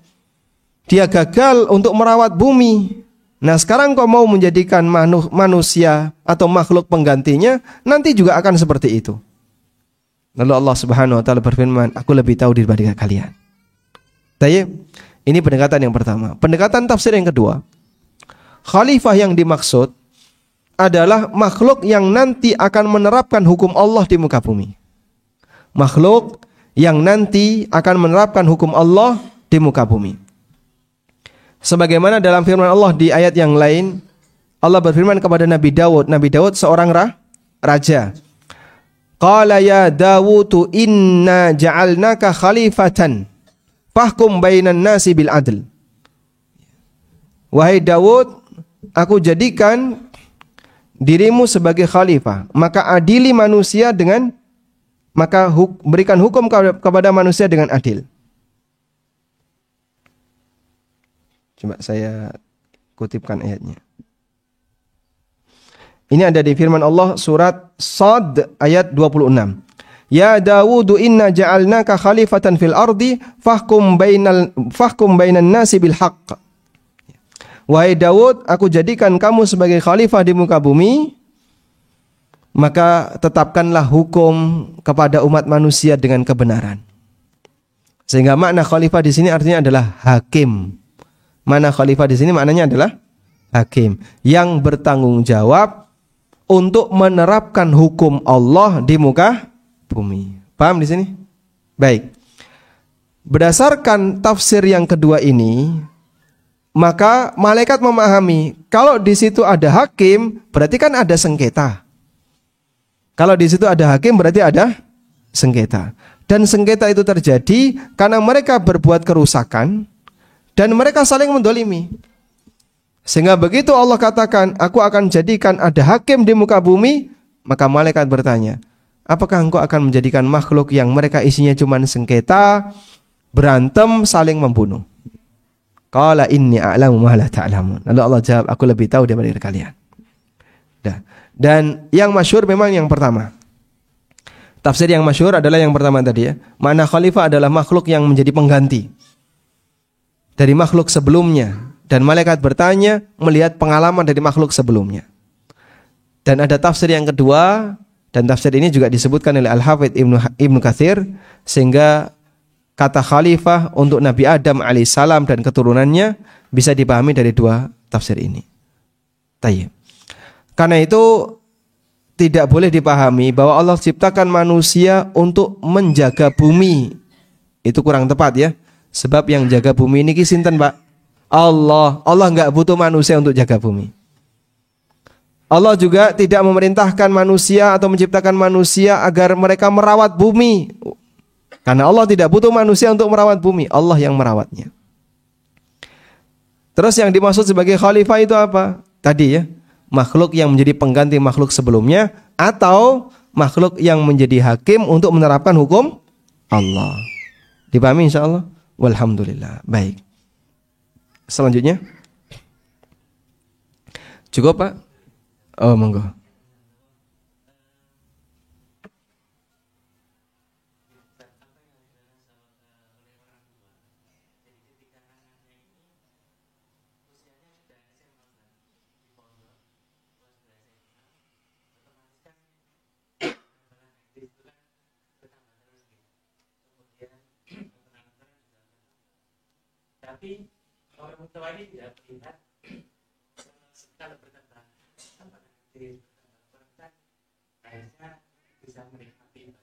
Dia gagal untuk merawat bumi. Nah, sekarang kau mau menjadikan manusia atau makhluk penggantinya, nanti juga akan seperti itu. Lalu Allah Subhanahu wa Ta'ala berfirman, aku lebih tahu daripada kalian. Tayyib. Ini pendekatan yang pertama. Pendekatan tafsir yang kedua, khalifah yang dimaksud adalah makhluk yang nanti akan menerapkan hukum Allah di muka bumi. Makhluk yang nanti akan menerapkan hukum Allah di muka bumi. Sebagaimana dalam firman Allah di ayat yang lain, Allah berfirman kepada Nabi Dawud. Nabi Dawud seorang raja. Qala ya Dawudu inna ja'alnaka khalifatan fahkum bainan nasi bil adl. Wahai Dawud, aku jadikan dirimu sebagai khalifah, maka adili manusia dengan, maka berikan hukum kepada manusia dengan adil. Coba saya kutipkan ayatnya. Ini ada di firman Allah surat Sad ayat 26. Ya Dawudu inna ja'alnaka khalifatan fil ardi fahkum bainan nasi bil haqq. Wahai Dawud, aku jadikan kamu sebagai khalifah di muka bumi, maka tetapkanlah hukum kepada umat manusia dengan kebenaran. Sehingga makna khalifah di sini artinya adalah hakim. Mana khalifah di sini maknanya adalah hakim yang bertanggung jawab untuk menerapkan hukum Allah di muka bumi. Paham di sini? Baik. Berdasarkan tafsir yang kedua ini, maka malaikat memahami kalau di situ ada hakim, berarti kan ada sengketa. Kalau di situ ada hakim, berarti ada sengketa. Dan sengketa itu terjadi karena mereka berbuat kerusakan dan mereka saling mendolimi. Sehingga begitu Allah katakan, aku akan jadikan ada hakim di muka bumi, maka malaikat bertanya, apakah engkau akan menjadikan makhluk yang mereka isinya cuma sengketa, berantem, saling membunuh? Qala inni a'lamu ma la ta'lamun. Lalu Allah jawab, aku lebih tahu daripada kalian. Dan yang masyhur memang yang pertama. Tafsir yang masyhur adalah yang pertama tadi ya. Makna khalifah adalah makhluk yang menjadi pengganti dari makhluk sebelumnya, dan malaikat bertanya melihat pengalaman dari makhluk sebelumnya. Dan ada tafsir yang kedua, dan tafsir ini juga disebutkan oleh Al-Hafidz Ibnu Katsir, sehingga kata khalifah untuk Nabi Adam alaihissalam dan keturunannya bisa dipahami dari dua tafsir ini. Tayyib. Karena itu tidak boleh dipahami bahwa Allah ciptakan manusia untuk menjaga bumi. Itu kurang tepat ya. Sebab yang jaga bumi ini sinten, Pak? Allah. Allah enggak butuh manusia untuk jaga bumi. Allah juga tidak memerintahkan manusia atau menciptakan manusia agar mereka merawat bumi. Karena Allah tidak butuh manusia untuk merawat bumi. Allah yang merawatnya. Terus yang dimaksud sebagai khalifah itu apa? Tadi ya, makhluk yang menjadi pengganti makhluk sebelumnya, atau makhluk yang menjadi hakim untuk menerapkan hukum Allah. Dipahami insyaallah? Walhamdulillah. Baik. Selanjutnya. Cukup, Pak? Oh, monggo. Tapi orang tua ini tidak melihat kalau berkata di Quran kayaknya bisa menikmati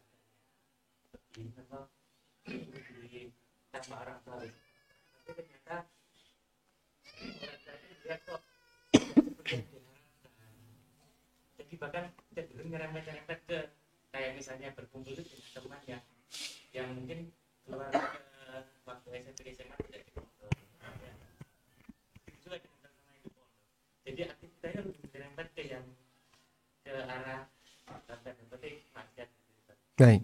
ibadahnya di tanpa orang tua. Tapi ternyata orang tua ini lihat kok seperti yang diharapkan. Jadi bahkan cenderung nyerempet-nyerempet ke kayak misalnya berkumpul dengan teman yang mungkin keluar waktu SMP SMA tidak di pondok. Juga dengan teman di pondok. Jadi aktivitasnya lebih nyerempet ke yang ke arah tanda petik maksiat. Baik.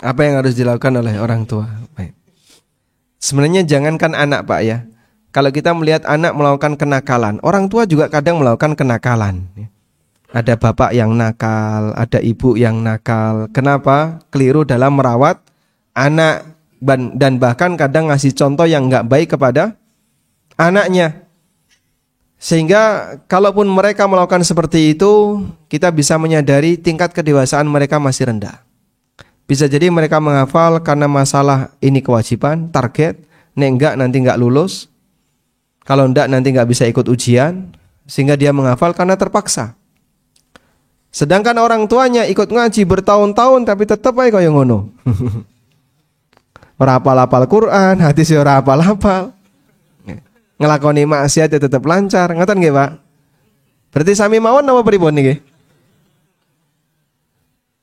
Apa yang harus dilakukan oleh orang tua? Baik. Sebenarnya jangankan anak, Pak, ya. Kalau kita melihat anak melakukan kenakalan, orang tua juga kadang melakukan kenakalan. Ada bapak yang nakal, ada ibu yang nakal. Kenapa? Keliru dalam merawat anak dan bahkan kadang ngasih contoh yang nggak baik kepada anaknya. Sehingga kalaupun mereka melakukan seperti itu, kita bisa menyadari tingkat kedewasaan mereka masih rendah. Bisa jadi mereka menghafal karena masalah ini kewajiban, target. Nek enggak nanti enggak lulus. Kalau enggak nanti enggak bisa ikut ujian. Sehingga dia menghafal karena terpaksa. Sedangkan orang tuanya ikut ngaji bertahun-tahun tapi tetap aja kaya ngono. Ora hafal-hafal Quran, hati sih ora hafal-hafal. Ngelakoni maksiat ya tetap lancar. Ngoten nggih, Pak? Berarti sami mawon apa pripun niki?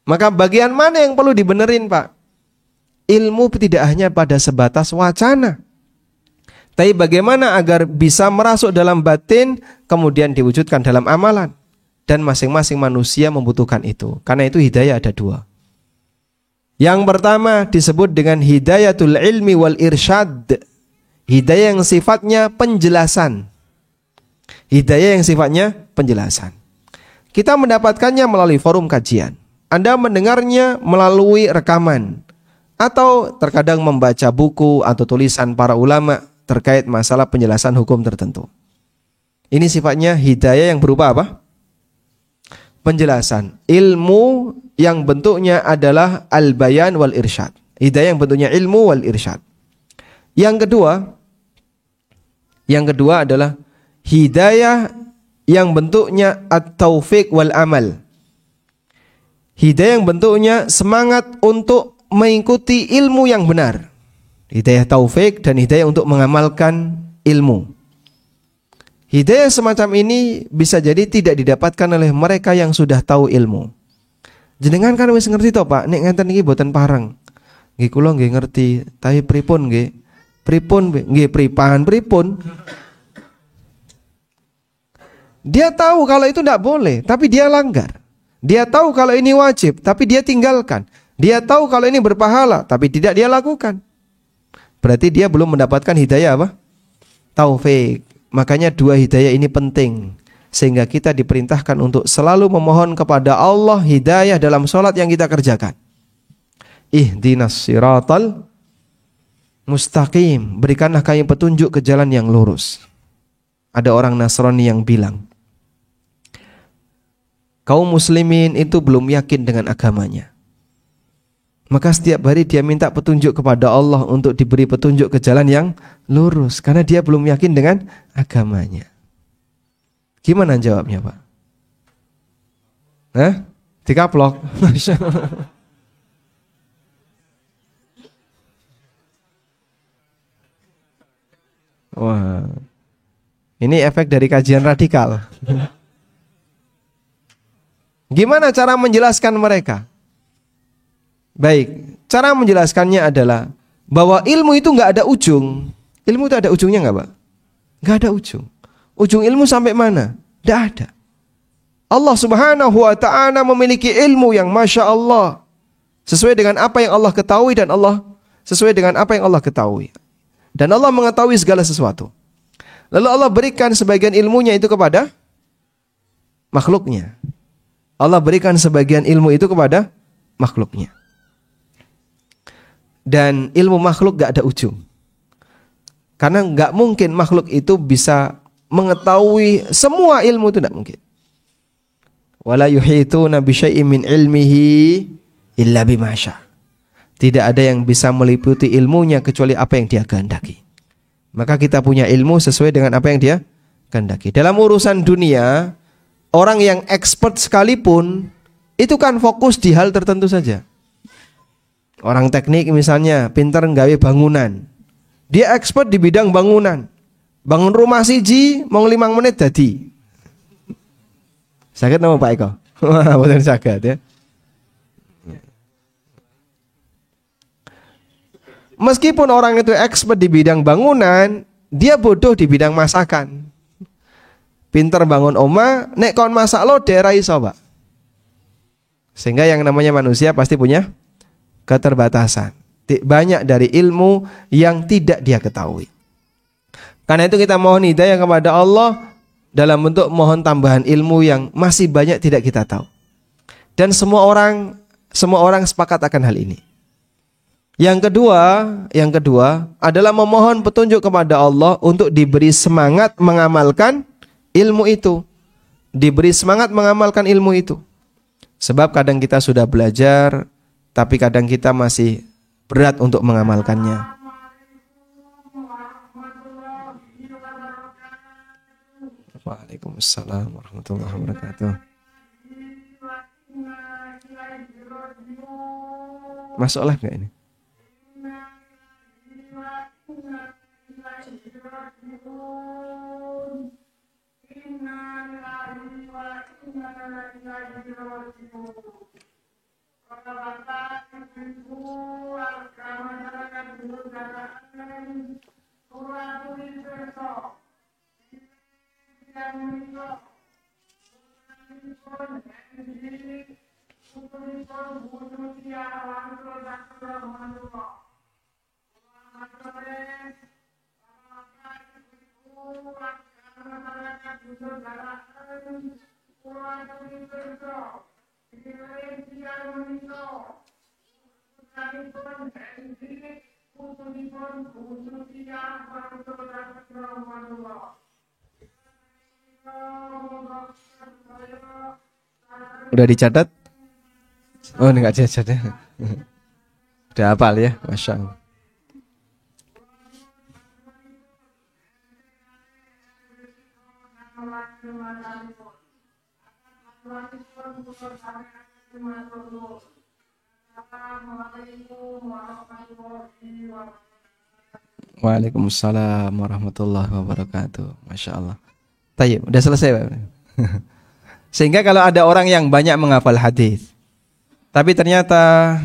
Maka bagian mana yang perlu dibenerin, Pak? Ilmu tidak hanya pada sebatas wacana. Tapi bagaimana agar bisa merasuk dalam batin kemudian diwujudkan dalam amalan. Dan masing-masing manusia membutuhkan itu. Karena itu hidayah ada dua. Yang pertama disebut dengan hidayatul ilmi wal irsyad. Hidayah yang sifatnya penjelasan. Hidayah yang sifatnya penjelasan. Kita mendapatkannya melalui forum kajian. Anda mendengarnya melalui rekaman. Atau terkadang membaca buku atau tulisan para ulama terkait masalah penjelasan hukum tertentu. Ini sifatnya hidayah yang berupa apa? Penjelasan. Ilmu yang bentuknya adalah al-bayan wal irsyad. Hidayah yang bentuknya ilmu wal irsyad. Yang kedua adalah hidayah yang bentuknya at-taufiq wal amal. Hidayah yang bentuknya semangat untuk mengikuti ilmu yang benar. Hidayah taufik dan hidayah untuk mengamalkan ilmu. Hidayah semacam ini bisa jadi tidak didapatkan oleh mereka yang sudah tahu ilmu. Jenengan kan wis ngerti toh, Pak, nek ngenten iki boten pareng. Nggih kula nggih ngerti, tapi pripun nggih? Pripun nggih pripun? Dia tahu kalau itu tidak boleh, tapi dia langgar. Dia tahu kalau ini wajib, tapi dia tinggalkan. Dia tahu kalau ini berpahala, tapi tidak dia lakukan. Berarti dia belum mendapatkan hidayah apa? Taufik. Makanya dua hidayah ini penting. Sehingga kita diperintahkan untuk selalu memohon kepada Allah hidayah dalam sholat yang kita kerjakan. Ihdinas siratal mustaqim. Berikanlah kami petunjuk ke jalan yang lurus. Ada orang Nasrani yang bilang, kaum muslimin itu belum yakin dengan agamanya. Maka setiap hari dia minta petunjuk kepada Allah untuk diberi petunjuk ke jalan yang lurus. Karena dia belum yakin dengan agamanya. Gimana jawabnya, Pak? Hah? Dikaplok. Wah. Ini efek dari kajian radikal. Gimana cara menjelaskan mereka? Baik, cara menjelaskannya adalah bahwa ilmu itu nggak ada ujung. Ilmu itu ada ujungnya nggak, Pak? Nggak ada ujung. Ujung ilmu sampai mana? Nggak ada. Allah Subhanahu wa ta'ala memiliki ilmu yang Masya Allah sesuai dengan apa yang Allah ketahui dan Allah sesuai dengan apa yang Allah ketahui. Dan Allah mengetahui segala sesuatu. Lalu Allah berikan sebagian ilmunya itu kepada makhluknya. Allah berikan sebagian ilmu itu kepada makhluknya. Dan ilmu makhluk gak ada ujung. Karena gak mungkin makhluk itu bisa mengetahui semua ilmu, itu gak mungkin. Wala yuhituna bi syai'in min ilmihi illa bima syaa. Tidak ada yang bisa meliputi ilmunya kecuali apa yang dia kehendaki. Maka kita punya ilmu sesuai dengan apa yang dia kehendaki. Dalam urusan dunia, orang yang expert sekalipun itu kan fokus di hal tertentu saja. Orang teknik misalnya pintar nggawe bangunan. Dia expert di bidang bangunan. Bangun rumah siji mau 5 menit jadi. Sakit nama Pak Eko? Wah, betul sakit ya. Meskipun orang itu expert di bidang bangunan, dia bodoh di bidang masakan. Pinter bangun oma, nek kon masak lo daerah iso, Pak. Sehingga yang namanya manusia pasti punya keterbatasan. Banyak dari ilmu yang tidak dia ketahui. Karena itu kita mohon hidayah kepada Allah dalam bentuk mohon tambahan ilmu yang masih banyak tidak kita tahu. Dan semua orang sepakat akan hal ini. Yang kedua adalah memohon petunjuk kepada Allah untuk diberi semangat mengamalkan ilmu itu. Diberi semangat mengamalkan ilmu itu. Sebab kadang kita sudah belajar, tapi kadang kita masih berat untuk mengamalkannya. Waalaikumsalam warahmatullahi wabarakatuh. Masuk live nggak ini? Udah dicatat? Oh, enggak dicatat ya. Udah hafal ya, Masya Allah. Waalaikumsalam warahmatullahi wabarakatuh. Masya Allah. Tayyib, udah selesai Pak. Sehingga kalau ada orang yang banyak menghafal hadis, tapi ternyata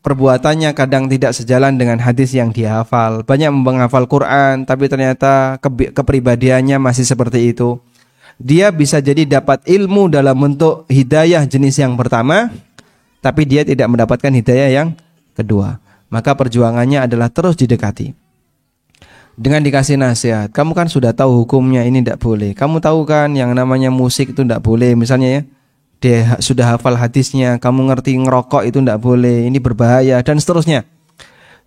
perbuatannya kadang tidak sejalan dengan hadis yang dia hafal, banyak menghafal Quran, tapi ternyata kepribadiannya masih seperti itu. Dia bisa jadi dapat ilmu dalam bentuk hidayah jenis yang pertama, tapi dia tidak mendapatkan hidayah yang kedua. Maka perjuangannya adalah terus didekati. Dengan dikasih nasihat, kamu kan sudah tahu hukumnya ini tidak boleh. Kamu tahu kan yang namanya musik itu tidak boleh. Misalnya ya, dia sudah hafal hadisnya, kamu ngerti ngerokok itu tidak boleh, ini berbahaya dan seterusnya.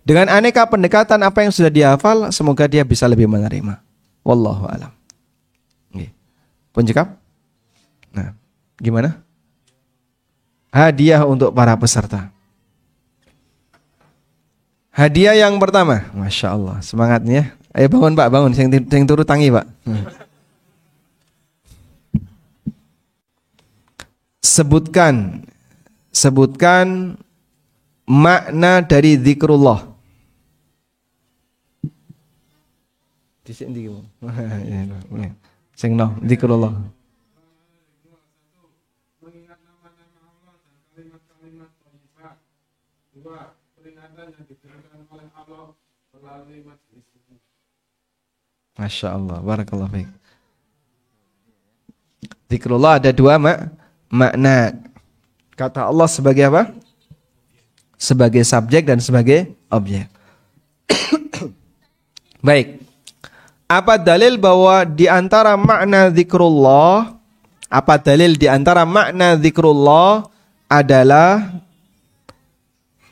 Dengan aneka pendekatan apa yang sudah dihafal, semoga dia bisa lebih menerima. Wallahu a'lam. Pencekap? Nah, gimana? Hadiah untuk para peserta. Hadiah yang pertama, Masya Allah, semangat nih ya. Ayo bangun Pak, bangun. Yang turut tangi Pak. Sebutkan makna dari zikrullah. Disik ndi iki? Sing no, zikrullah. Mengingat nama-nama Allah dan kalimat-kalimat thayyibah. 2. Peringatan yang diberikan oleh Allah melalui majlis ini. Masya Allah, barakallahu fiik. Zikrullah ada 2 makna. Kata Allah sebagai apa? Sebagai subjek dan sebagai objek. Baik. Apa dalil bahwa di antara makna zikrullah, adalah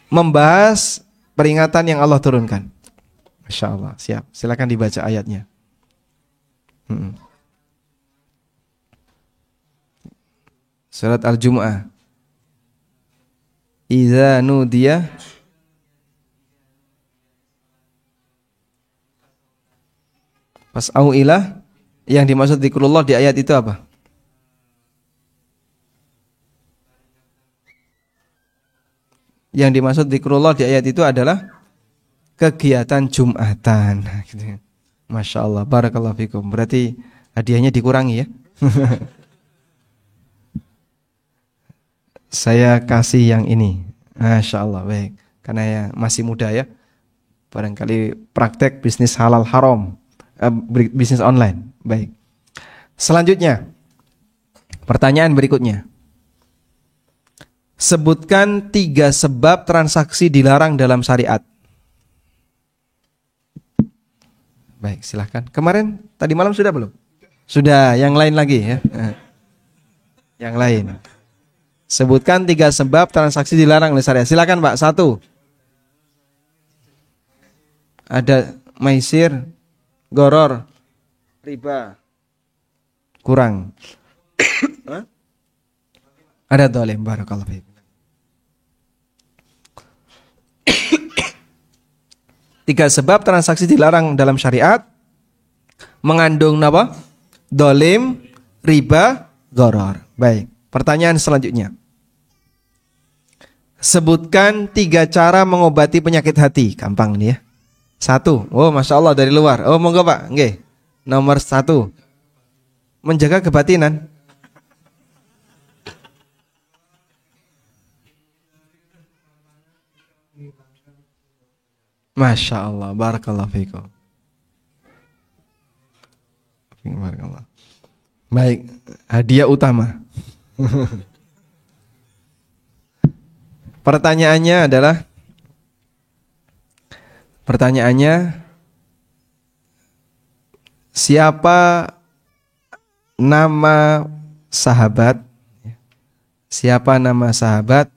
membahas peringatan yang Allah turunkan. Masya Allah, siap. Silakan dibaca ayatnya. Surat Al-Jumu'ah. Idza nudiya Fas'au ila, yang dimaksud zikrullah di ayat itu apa? Yang dimaksud zikrullah di ayat itu adalah kegiatan Jumatan. Masya Allah, barakallahu fikum. Berarti hadiahnya dikurangi ya. Saya kasih yang ini. Masya Allah, baik. Karena ya masih muda ya. Barangkali praktek bisnis halal haram, bisnis online. Baik. Selanjutnya, pertanyaan berikutnya. Sebutkan 3 sebab transaksi dilarang dalam syariat. Baik, silahkan. Kemarin, tadi malam sudah belum? Sudah, yang lain lagi ya. Yang lain. Sebutkan 3 sebab transaksi dilarang oleh syariat. Silahkan Pak, 1. Ada maisir, goror, riba. Kurang. Ada dolim, barakallahu fiik. 3 sebab transaksi dilarang dalam syariat mengandung apa? Dolim, riba, goror. Baik, pertanyaan selanjutnya. Sebutkan 3 cara mengobati penyakit hati. Gampang nih ya. 1. Oh, Masya Allah dari luar. Oh, monggo Pak. Nggih. Nomor 1. Menjaga kebatinan. Masya Allah, barakallahu fiikum. Barakallah. Baik, hadiah utama. Pertanyaannya siapa nama sahabat? Siapa nama sahabat?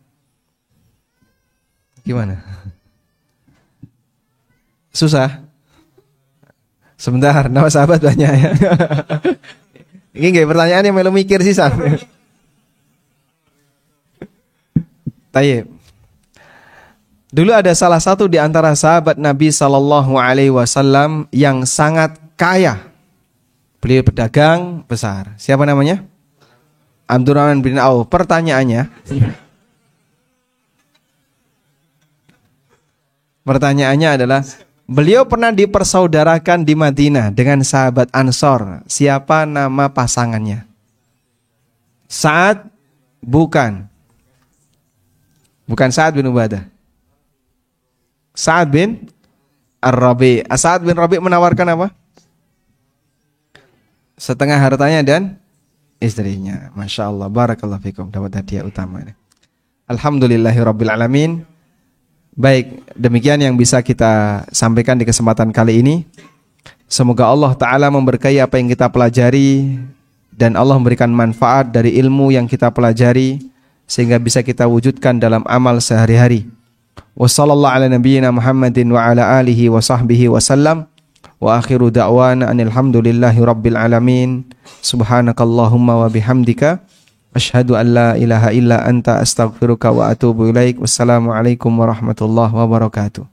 Gimana? Susah. Sebentar, nama sahabat banyak ya. Ini nggak pertanyaan yang melu mikir sih San. Tayyib. Dulu ada salah satu di antara sahabat Nabi Sallallahu Alaihi Wasallam yang sangat kaya. Beliau pedagang besar. Siapa namanya? Abdurrahman bin Auf. Pertanyaannya adalah, beliau pernah dipersaudarakan di Madinah dengan sahabat Ansor. Siapa nama pasangannya? Sa'ad? Bukan. Bukan Sa'ad bin Ubadah. Sa'ad bin Ar-Rabi. Sa'ad bin Rabi menawarkan apa? Setengah hartanya dan istrinya. Masya Allah, barakallahu fikum. Dapat hadiah utama. Alhamdulillahirabbil alamin. Baik, demikian yang bisa kita sampaikan di kesempatan kali ini. Semoga Allah Ta'ala memberkahi apa yang kita pelajari dan Allah memberikan manfaat dari ilmu yang kita pelajari sehingga bisa kita wujudkan dalam amal sehari-hari. Wassallallahu ala nabiyyina Muhammadin wa ala alihi wa sahbihi wa sallam. Wa akhiru da'wana anilhamdulillahi rabbil alamin. Subhanakallahumma wa bihamdika asyhadu an la ilaha illa anta astaghfiruka wa atubu ilaik. Wassalamualaikum warahmatullahi wabarakatuh.